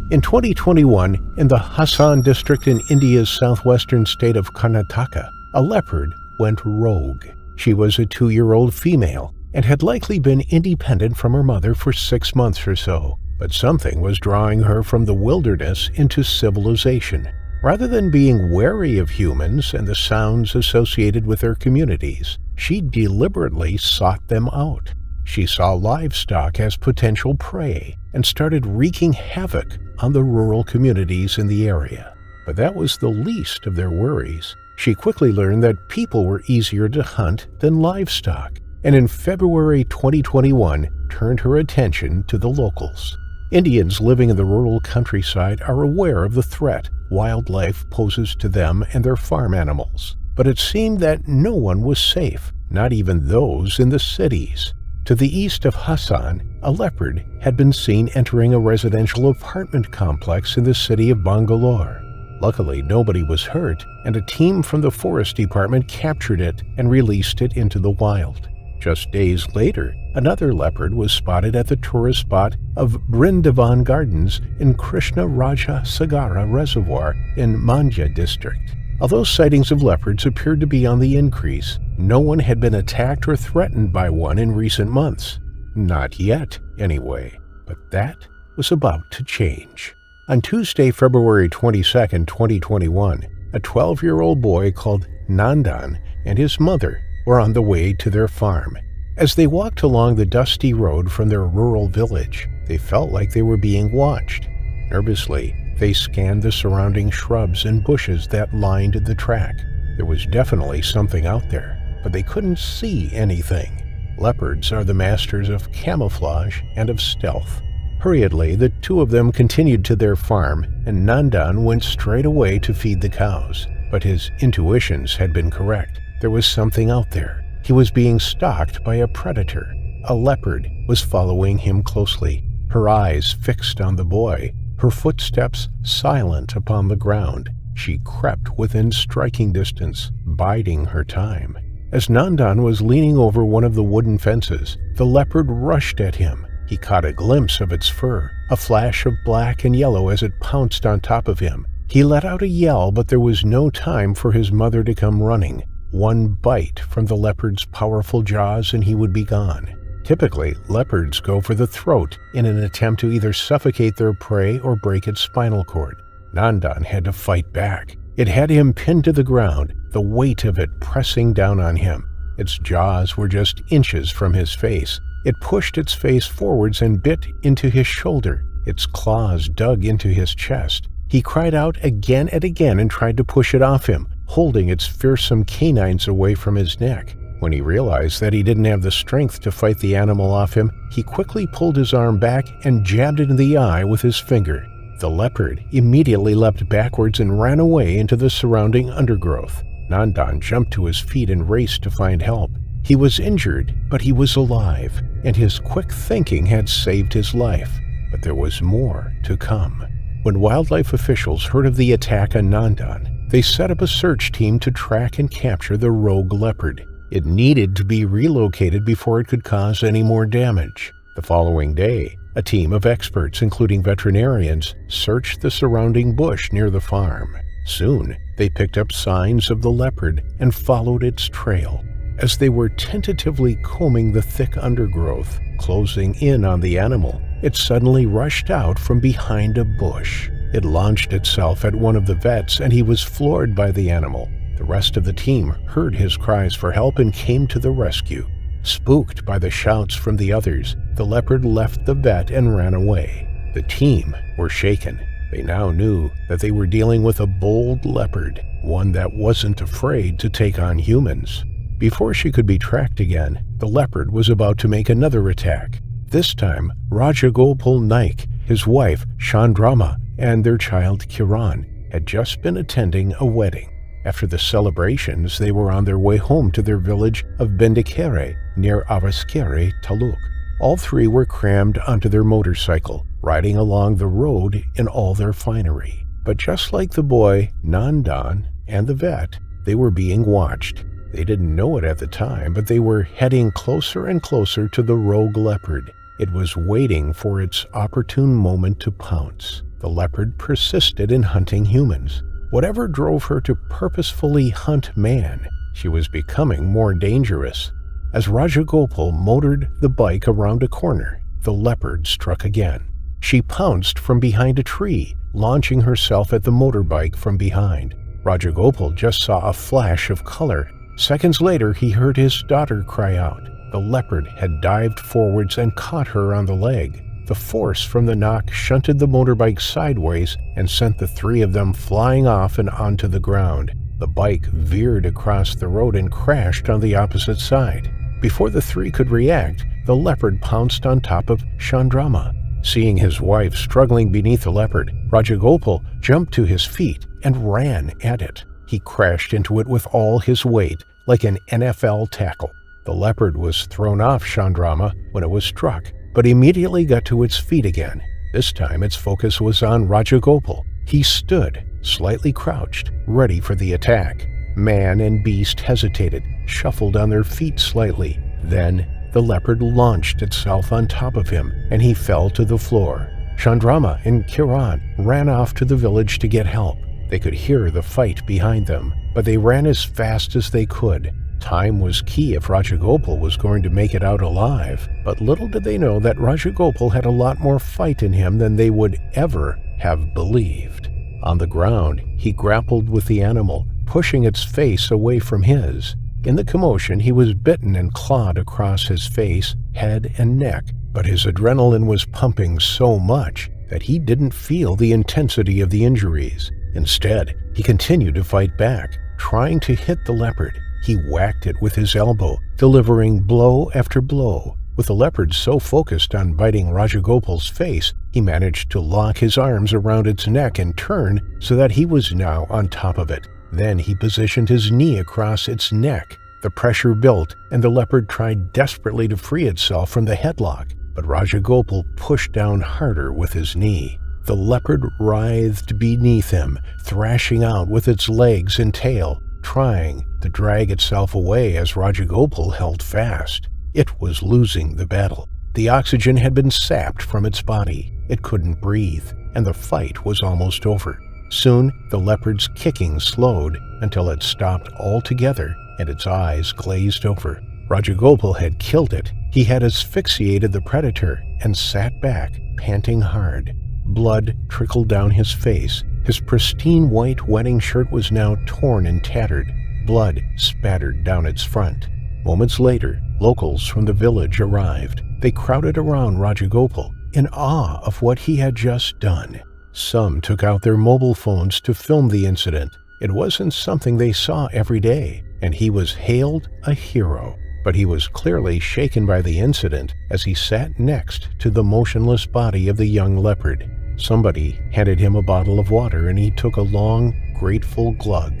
[SPEAKER 1] In 2021, in the Hassan district in India's southwestern state of Karnataka, a leopard went rogue. She was a 2-year-old female and had likely been independent from her mother for 6 months or so, but something was drawing her from the wilderness into civilization. Rather than being wary of humans and the sounds associated with their communities, she deliberately sought them out. She saw livestock as potential prey and started wreaking havoc on the rural communities in the area. But that was the least of their worries. She quickly learned that people were easier to hunt than livestock, and in February 2021 turned her attention to the locals. Indians living in the rural countryside are aware of the threat wildlife poses to them and their farm animals, but it seemed that no one was safe, not even those in the cities. To the east of Hassan, a leopard had been seen entering a residential apartment complex in the city of Bangalore. Luckily, nobody was hurt, and a team from the forest department captured it and released it into the wild. Just days later, another leopard was spotted at the tourist spot of Brindavan Gardens in Krishna Raja Sagara Reservoir in Manja district. Although sightings of leopards appeared to be on the increase, no one had been attacked or threatened by one in recent months. Not yet, anyway. But that was about to change. On Tuesday, February 22, 2021, a 12-year-old boy called Nandan and his mother were on the way to their farm. As they walked along the dusty road from their rural village, they felt like they were being watched. Nervously, they scanned the surrounding shrubs and bushes that lined the track. There was definitely something out there, but they couldn't see anything. Leopards are the masters of camouflage and of stealth. Hurriedly, the two of them continued to their farm, and Nandan went straight away to feed the cows. But his intuitions had been correct. There was something out there. He was being stalked by a predator. A leopard was following him closely, her eyes fixed on the boy, her footsteps silent upon the ground. She crept within striking distance, biding her time. As Nandan was leaning over one of the wooden fences, the leopard rushed at him. He caught a glimpse of its fur, a flash of black and yellow as it pounced on top of him. He let out a yell, but there was no time for his mother to come running. One bite from the leopard's powerful jaws and he would be gone. Typically, leopards go for the throat in an attempt to either suffocate their prey or break its spinal cord. Nandan had to fight back. It had him pinned to the ground, the weight of it pressing down on him. Its jaws were just inches from his face. It pushed its face forwards and bit into his shoulder. Its claws dug into his chest. He cried out again and again and tried to push it off him, holding its fearsome canines away from his neck. When he realized that he didn't have the strength to fight the animal off him, he quickly pulled his arm back and jabbed it in the eye with his finger. The leopard immediately leapt backwards and ran away into the surrounding undergrowth. Nandan jumped to his feet and raced to find help. He was injured, but he was alive, and his quick thinking had saved his life. But there was more to come. When wildlife officials heard of the attack on Nandan, they set up a search team to track and capture the rogue leopard. It needed to be relocated before it could cause any more damage. The following day, a team of experts, including veterinarians, searched the surrounding bush near the farm. Soon, they picked up signs of the leopard and followed its trail. As they were tentatively combing the thick undergrowth, closing in on the animal, it suddenly rushed out from behind a bush. It launched itself at one of the vets, and he was floored by the animal. The rest of the team heard his cries for help and came to the rescue. Spooked by the shouts from the others, the leopard left the vet and ran away. The team were shaken. They now knew that they were dealing with a bold leopard, one that wasn't afraid to take on humans. Before she could be tracked again, the leopard was about to make another attack. This time, Rajagopal Naik, his wife Chandrama, and their child Kiran had just been attending a wedding. After the celebrations, they were on their way home to their village of Bendikere near Avaskere Taluk. All three were crammed onto their motorcycle, riding along the road in all their finery. But just like the boy, Nandan, and the vet, they were being watched. They didn't know it at the time, but they were heading closer and closer to the rogue leopard. It was waiting for its opportune moment to pounce. The leopard persisted in hunting humans. Whatever drove her to purposefully hunt man, she was becoming more dangerous. As Rajagopal motored the bike around a corner, the leopard struck again. She pounced from behind a tree, launching herself at the motorbike from behind. Rajagopal just saw a flash of color. Seconds later, he heard his daughter cry out. The leopard had dived forwards and caught her on the leg. The force from the knock shunted the motorbike sideways and sent the three of them flying off and onto the ground. The bike veered across the road and crashed on the opposite side. Before the three could react, the leopard pounced on top of Chandrama. Seeing his wife struggling beneath the leopard, Rajagopal jumped to his feet and ran at it. He crashed into it with all his weight, like an NFL tackle. The leopard was thrown off Chandrama when it was struck, but immediately got to its feet again. This time its focus was on Rajagopal. He stood, slightly crouched, ready for the attack. Man and beast hesitated, shuffled on their feet slightly. Then the leopard launched itself on top of him, and he fell to the floor. Chandrama and Kiran ran off to the village to get help. They could hear the fight behind them, but they ran as fast as they could. Time was key if Rajagopal was going to make it out alive, but little did they know that Rajagopal had a lot more fight in him than they would ever have believed. On the ground, he grappled with the animal, pushing its face away from his. In the commotion, he was bitten and clawed across his face, head, and neck, but his adrenaline was pumping so much that he didn't feel the intensity of the injuries. Instead, he continued to fight back, trying to hit the leopard. He whacked it with his elbow, delivering blow after blow. With the leopard so focused on biting Rajagopal's face, he managed to lock his arms around its neck and turn so that he was now on top of it. Then he positioned his knee across its neck. The pressure built, and the leopard tried desperately to free itself from the headlock, but Rajagopal pushed down harder with his knee. The leopard writhed beneath him, thrashing out with its legs and tail, trying to drag itself away as Rajagopal held fast. It was losing the battle. The oxygen had been sapped from its body. It couldn't breathe, and the fight was almost over. Soon, the leopard's kicking slowed until it stopped altogether and its eyes glazed over. Rajagopal had killed it. He had asphyxiated the predator and sat back, panting hard. Blood trickled down his face. His pristine white wedding shirt was now torn and tattered. Blood spattered down its front. Moments later, locals from the village arrived. They crowded around Rajagopal, in awe of what he had just done. Some took out their mobile phones to film the incident. It wasn't something they saw every day, and he was hailed a hero. But he was clearly shaken by the incident as he sat next to the motionless body of the young leopard. Somebody handed him a bottle of water, and he took a long, grateful glug.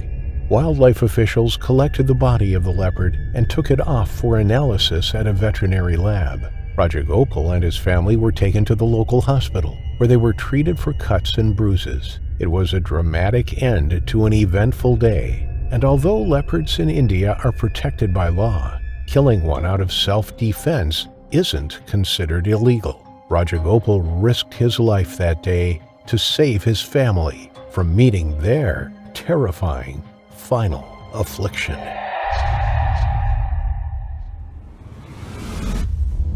[SPEAKER 1] Wildlife officials collected the body of the leopard and took it off for analysis at a veterinary lab. Rajagopal and his family were taken to the local hospital, where they were treated for cuts and bruises. It was a dramatic end to an eventful day, and although leopards in India are protected by law, killing one out of self-defense isn't considered illegal. Rajagopal risked his life that day to save his family from meeting their terrifying final affliction.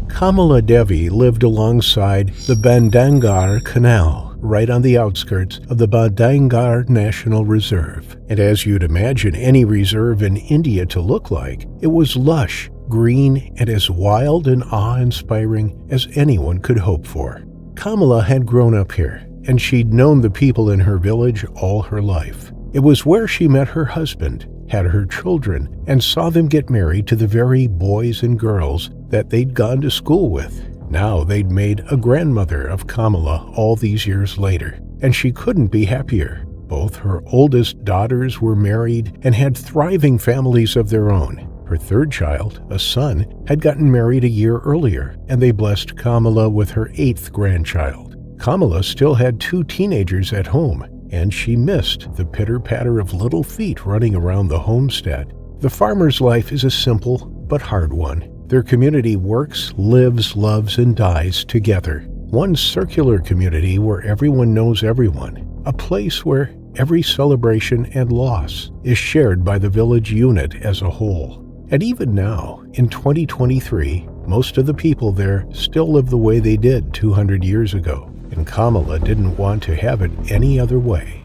[SPEAKER 1] Kamala Devi lived alongside the Bandangar Canal, right on the outskirts of the Bandangar National Reserve. And as you'd imagine any reserve in India to look like, it was lush, green, and as wild and awe-inspiring as anyone could hope for. Kamala had grown up here, and she'd known the people in her village all her life. It was where she met her husband, had her children, and saw them get married to the very boys and girls that they'd gone to school with. Now they'd made a grandmother of Kamala all these years later, and she couldn't be happier. Both her oldest daughters were married and had thriving families of their own. Her third child, a son, had gotten married a year earlier, and they blessed Kamala with her 8th grandchild. Kamala still had 2 teenagers at home, and she missed the pitter-patter of little feet running around the homestead. The farmer's life is a simple but hard one. Their community works, lives, loves, and dies together. One circular community where everyone knows everyone. A place where every celebration and loss is shared by the village unit as a whole. And even now, in 2023, most of the people there still live the way they did 200 years ago. And Kamala didn't want to have it any other way.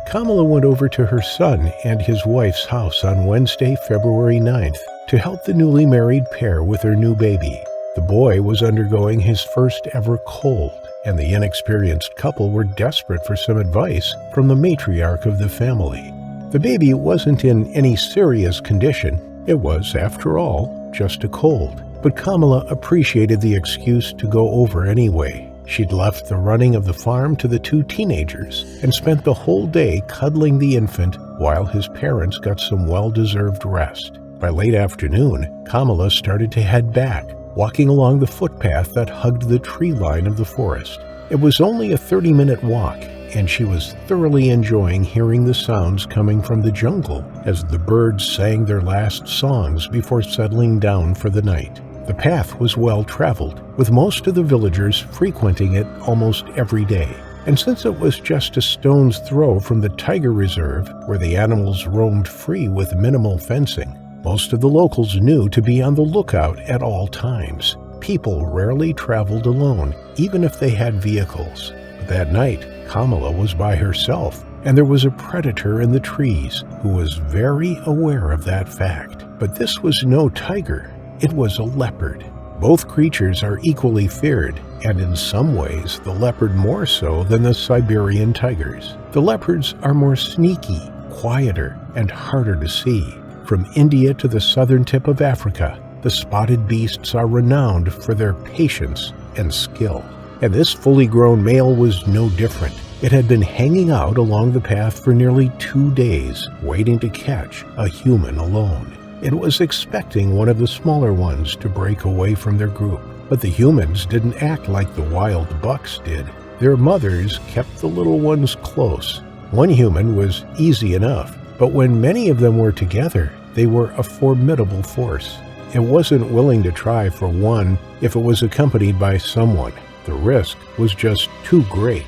[SPEAKER 1] Kamala went over to her son and his wife's house on Wednesday, February 9th, to help the newly married pair with their new baby. The boy was undergoing his first ever cold, and the inexperienced couple were desperate for some advice from the matriarch of the family. The baby wasn't in any serious condition. It was, after all, just a cold. But Kamala appreciated the excuse to go over anyway. She'd left the running of the farm to the 2 teenagers and spent the whole day cuddling the infant while his parents got some well-deserved rest. By late afternoon, Kamala started to head back, walking along the footpath that hugged the tree line of the forest. It was only a 30-minute walk, and she was thoroughly enjoying hearing the sounds coming from the jungle as the birds sang their last songs before settling down for the night. The path was well traveled, with most of the villagers frequenting it almost every day. And since it was just a stone's throw from the tiger reserve, where the animals roamed free with minimal fencing, most of the locals knew to be on the lookout at all times. People rarely traveled alone, even if they had vehicles. But that night, Kamala was by herself, and there was a predator in the trees who was very aware of that fact. But this was no tiger, it was a leopard. Both creatures are equally feared, and in some ways the leopard more so than the Siberian tigers. The leopards are more sneaky, quieter, and harder to see. From India to the southern tip of Africa, the spotted beasts are renowned for their patience and skill. And this fully grown male was no different. It had been hanging out along the path for nearly 2 days, waiting to catch a human alone. It was expecting one of the smaller ones to break away from their group. But the humans didn't act like the wild bucks did. Their mothers kept the little ones close. One human was easy enough, but when many of them were together, they were a formidable force. It wasn't willing to try for one if it was accompanied by someone. The risk was just too great.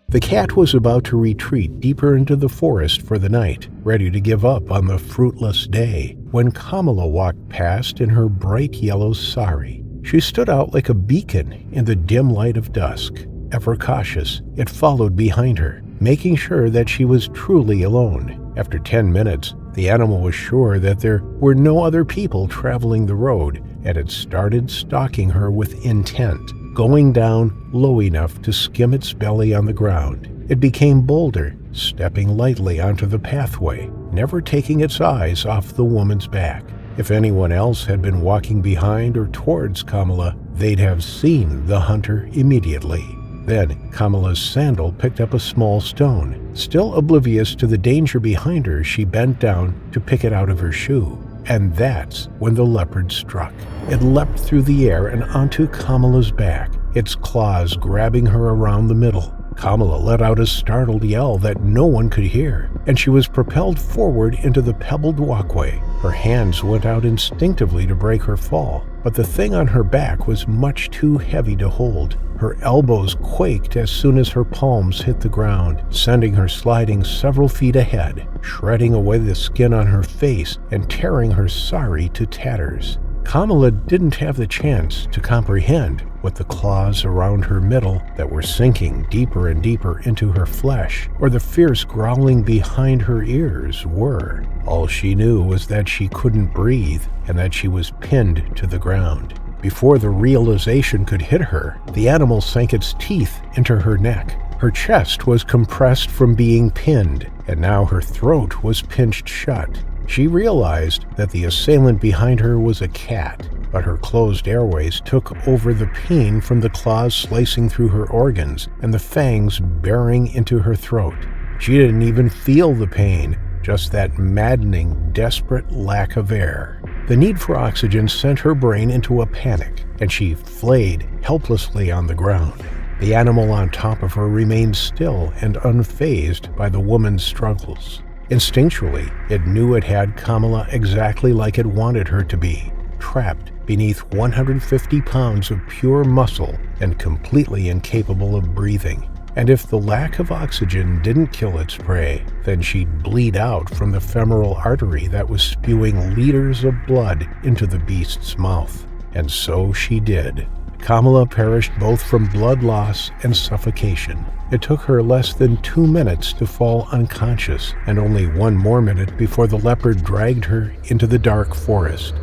[SPEAKER 1] The cat was about to retreat deeper into the forest for the night, ready to give up on the fruitless day, when Kamala walked past in her bright yellow sari. She stood out like a beacon in the dim light of dusk. Ever cautious, it followed behind her, making sure that she was truly alone. After 10 minutes, the animal was sure that there were no other people traveling the road, and it started stalking her with intent, going down low enough to skim its belly on the ground. It became bolder, stepping lightly onto the pathway, never taking its eyes off the woman's back. If anyone else had been walking behind or towards Kamala, they'd have seen the hunter immediately. Then Kamala's sandal picked up a small stone. Still oblivious to the danger behind her, she bent down to pick it out of her shoe. And that's when the leopard struck. It leapt through the air and onto Kamala's back, its claws grabbing her around the middle. Kamala let out a startled yell that no one could hear, and she was propelled forward into the pebbled walkway. Her hands went out instinctively to break her fall, but the thing on her back was much too heavy to hold. Her elbows quaked as soon as her palms hit the ground, sending her sliding several feet ahead, shredding away the skin on her face and tearing her sari to tatters. Kamala didn't have the chance to comprehend what the claws around her middle that were sinking deeper and deeper into her flesh, or the fierce growling behind her ears were. All she knew was that she couldn't breathe and that she was pinned to the ground. Before the realization could hit her, the animal sank its teeth into her neck. Her chest was compressed from being pinned, and now her throat was pinched shut. She realized that the assailant behind her was a cat, but her closed airways took over the pain from the claws slicing through her organs and the fangs bearing into her throat. She didn't even feel the pain, just that maddening, desperate lack of air. The need for oxygen sent her brain into a panic, and she flayed helplessly on the ground. The animal on top of her remained still and unfazed by the woman's struggles. Instinctually, it knew it had Kamala exactly like it wanted her to be, trapped beneath 150 pounds of pure muscle and completely incapable of breathing. And if the lack of oxygen didn't kill its prey, then she'd bleed out from the femoral artery that was spewing liters of blood into the beast's mouth. And so she did. Kamala perished both from blood loss and suffocation. It took her less than 2 minutes to fall unconscious, and only 1 more minute before the leopard dragged her into the dark forest.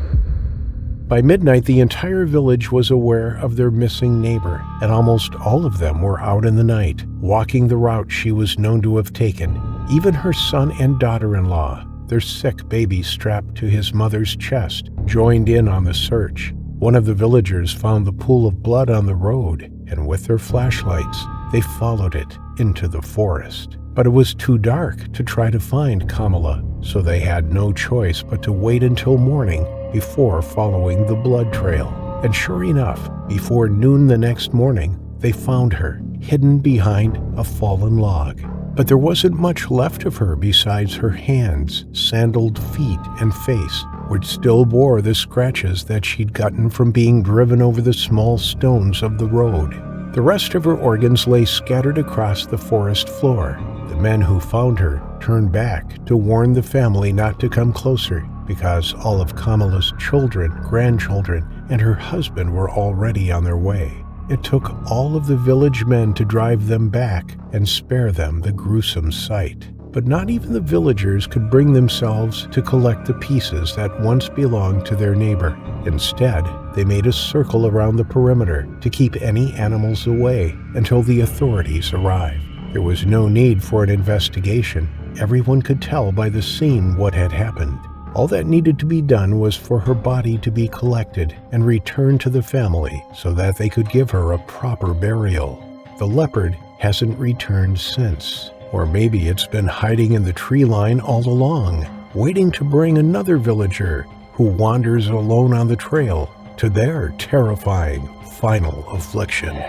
[SPEAKER 1] By midnight, the entire village was aware of their missing neighbor, and almost all of them were out in the night, walking the route she was known to have taken. Even her son and daughter-in-law, their sick baby strapped to his mother's chest, joined in on the search. One of the villagers found the pool of blood on the road, and with their flashlights, they followed it into the forest. But it was too dark to try to find Kamala, so they had no choice but to wait until morning before following the blood trail. And sure enough, before noon the next morning, they found her, hidden behind a fallen log. But there wasn't much left of her besides her hands, sandaled feet, and face, which still bore the scratches that she'd gotten from being driven over the small stones of the road. The rest of her organs lay scattered across the forest floor. The men who found her turned back to warn the family not to come closer because all of Kamala's children, grandchildren, and her husband were already on their way. It took all of the village men to drive them back and spare them the gruesome sight. But not even the villagers could bring themselves to collect the pieces that once belonged to their neighbor. Instead, they made a circle around the perimeter to keep any animals away until the authorities arrived. There was no need for an investigation. Everyone could tell by the scene what had happened. All that needed to be done was for her body to be collected and returned to the family so that they could give her a proper burial. The leopard hasn't returned since. Or maybe it's been hiding in the tree line all along, waiting to bring another villager who wanders alone on the trail to their terrifying final affliction.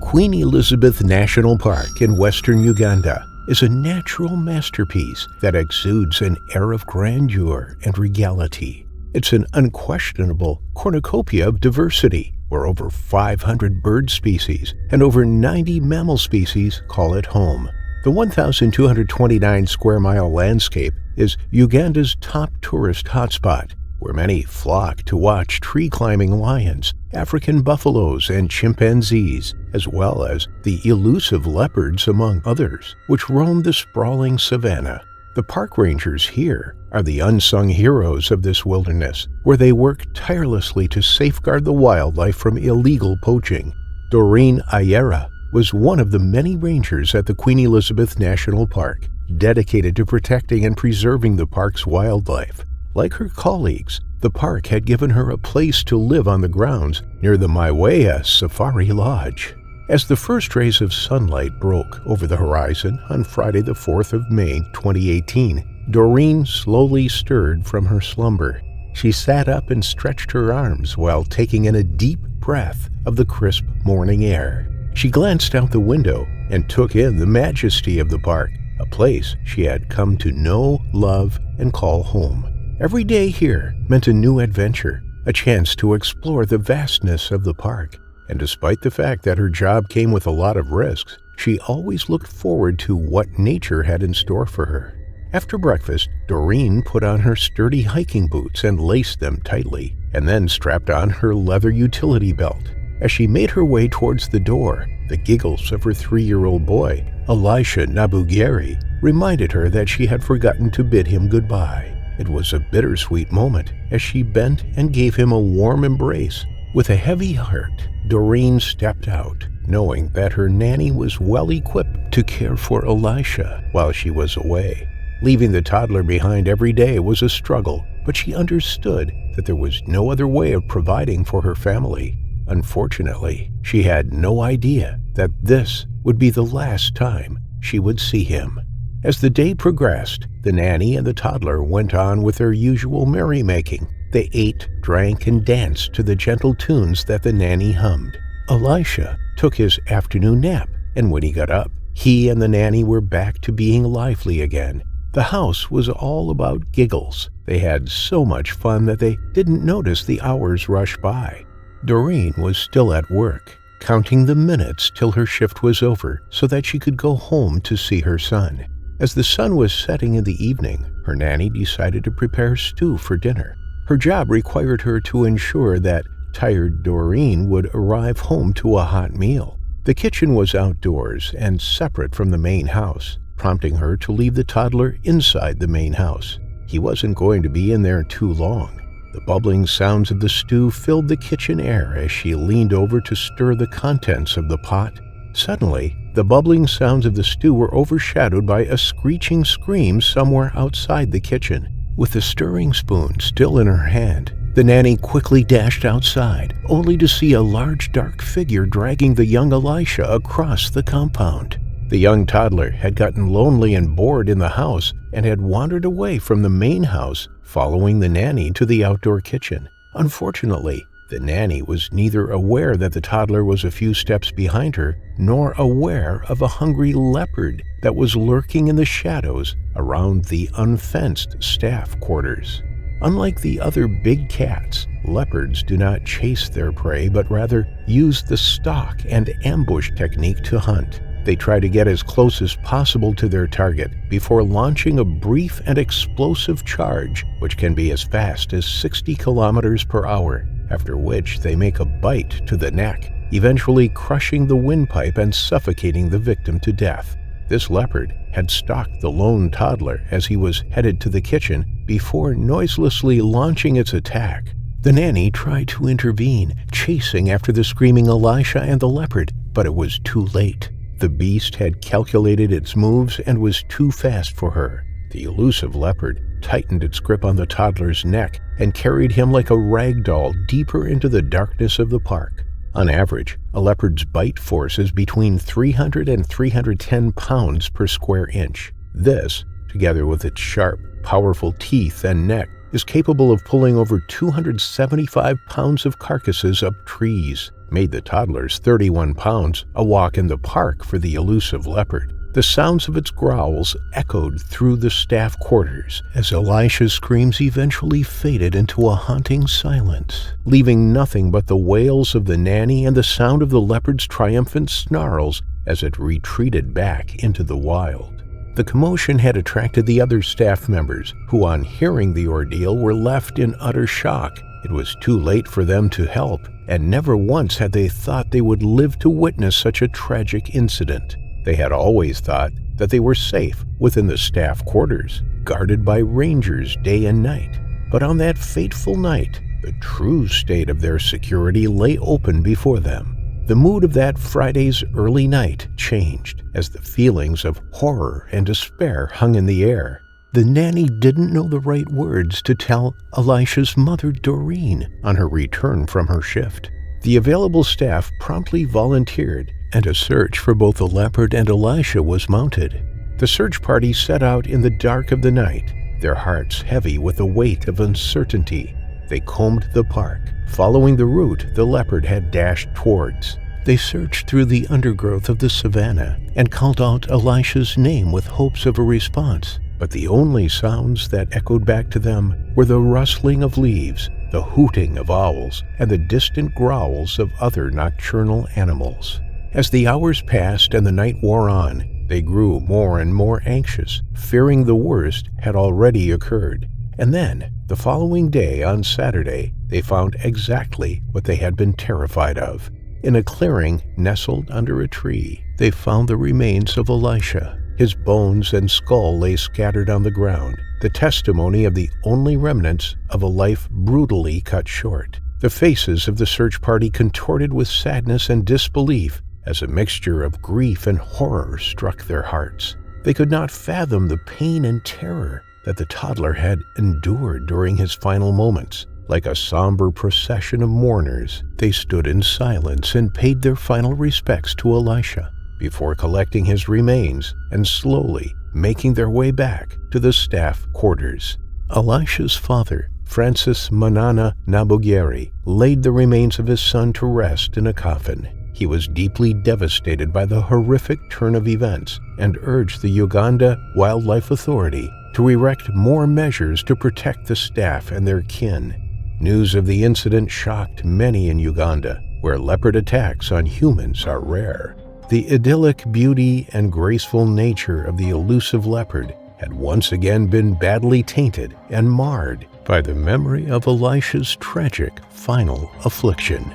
[SPEAKER 1] Queen Elizabeth National Park in western Uganda is a natural masterpiece that exudes an air of grandeur and regality. It's an unquestionable cornucopia of diversity, where over 500 bird species and over 90 mammal species call it home. The 1,229 square mile landscape is Uganda's top tourist hotspot, where many flock to watch tree-climbing lions, African buffaloes, and chimpanzees, as well as the elusive leopards, among others, which roam the sprawling savanna. The park rangers here are the unsung heroes of this wilderness, where they work tirelessly to safeguard the wildlife from illegal poaching. Doreen Ayera was one of the many rangers at the Queen Elizabeth National Park, dedicated to protecting and preserving the park's wildlife. Like her colleagues, the park had given her a place to live on the grounds near the Maiwea Safari Lodge. As the first rays of sunlight broke over the horizon on Friday the 4th of May, 2018, Doreen slowly stirred from her slumber. She sat up and stretched her arms while taking in a deep breath of the crisp morning air. She glanced out the window and took in the majesty of the park, a place she had come to know, love, and call home. Every day here meant a new adventure, a chance to explore the vastness of the park. And despite the fact that her job came with a lot of risks, she always looked forward to what nature had in store for her. After breakfast, Doreen put on her sturdy hiking boots and laced them tightly, and then strapped on her leather utility belt. As she made her way towards the door, the giggles of her 3-year-old boy, Elisha Nabugeri, reminded her that she had forgotten to bid him goodbye. It was a bittersweet moment as she bent and gave him a warm embrace. With a heavy heart, Doreen stepped out, knowing that her nanny was well equipped to care for Elisha while she was away. Leaving the toddler behind every day was a struggle, but she understood that there was no other way of providing for her family. Unfortunately, she had no idea that this would be the last time she would see him. As the day progressed, the nanny and the toddler went on with their usual merrymaking. They ate, drank, and danced to the gentle tunes that the nanny hummed. Elisha took his afternoon nap, and when he got up, he and the nanny were back to being lively again. The house was all about giggles. They had so much fun that they didn't notice the hours rush by. Doreen was still at work, counting the minutes till her shift was over so that she could go home to see her son. As the sun was setting in the evening, her nanny decided to prepare stew for dinner. Her job required her to ensure that tired Doreen would arrive home to a hot meal. The kitchen was outdoors and separate from the main house, prompting her to leave the toddler inside the main house. He wasn't going to be in there too long. The bubbling sounds of the stew filled the kitchen air as she leaned over to stir the contents of the pot. Suddenly, the bubbling sounds of the stew were overshadowed by a screeching scream somewhere outside the kitchen. With the stirring spoon still in her hand, the nanny quickly dashed outside, only to see a large dark figure dragging the young Elisha across the compound. The young toddler had gotten lonely and bored in the house and had wandered away from the main house, following the nanny to the outdoor kitchen. Unfortunately, the nanny was neither aware that the toddler was a few steps behind her, nor aware of a hungry leopard that was lurking in the shadows around the unfenced staff quarters. Unlike the other big cats, leopards do not chase their prey but rather use the stalk and ambush technique to hunt. They try to get as close as possible to their target before launching a brief and explosive charge, which can be as fast as 60 kilometers per hour, after which they make a bite to the neck, eventually crushing the windpipe and suffocating the victim to death. This leopard had stalked the lone toddler as he was headed to the kitchen before noiselessly launching its attack. The nanny tried to intervene, chasing after the screaming Elisha and the leopard, but it was too late. The beast had calculated its moves and was too fast for her. The elusive leopard tightened its grip on the toddler's neck and carried him like a rag doll deeper into the darkness of the park. On average, a leopard's bite force is between 300 and 310 pounds per square inch. This, together with its sharp, powerful teeth and neck, is capable of pulling over 275 pounds of carcasses up trees, made the toddler's 31 pounds a walk in the park for the elusive leopard. The sounds of its growls echoed through the staff quarters as Elisha's screams eventually faded into a haunting silence, leaving nothing but the wails of the nanny and the sound of the leopard's triumphant snarls as it retreated back into the wild. The commotion had attracted the other staff members, who on hearing the ordeal were left in utter shock. It was too late for them to help, and never once had they thought they would live to witness such a tragic incident. They had always thought that they were safe within the staff quarters, guarded by rangers day and night. But on that fateful night, the true state of their security lay open before them. The mood of that Friday's early night changed as the feelings of horror and despair hung in the air. The nanny didn't know the right words to tell Elisha's mother, Doreen, on her return from her shift. The available staff promptly volunteered, and a search for both the leopard and Elisha was mounted. The search party set out in the dark of the night, their hearts heavy with the weight of uncertainty. They combed the park, following the route the leopard had dashed towards. They searched through the undergrowth of the savannah and called out Elisha's name with hopes of a response. But the only sounds that echoed back to them were the rustling of leaves, the hooting of owls, and the distant growls of other nocturnal animals. As the hours passed and the night wore on, they grew more and more anxious, fearing the worst had already occurred. And then, the following day, on Saturday, they found exactly what they had been terrified of. In a clearing nestled under a tree, they found the remains of Elisha. His bones and skull lay scattered on the ground, the testimony of the only remnants of a life brutally cut short. The faces of the search party contorted with sadness and disbelief as a mixture of grief and horror struck their hearts. They could not fathom the pain and terror that the toddler had endured during his final moments. Like a somber procession of mourners, they stood in silence and paid their final respects to Elisha before collecting his remains and slowly making their way back to the staff quarters. Elisha's father, Francis Manana Nabugeri, laid the remains of his son to rest in a coffin. He was deeply devastated by the horrific turn of events and urged the Uganda Wildlife Authority to erect more measures to protect the staff and their kin. News of the incident shocked many in Uganda, where leopard attacks on humans are rare. The idyllic beauty and graceful nature of the elusive leopard had once again been badly tainted and marred by the memory of Elisha's tragic final affliction.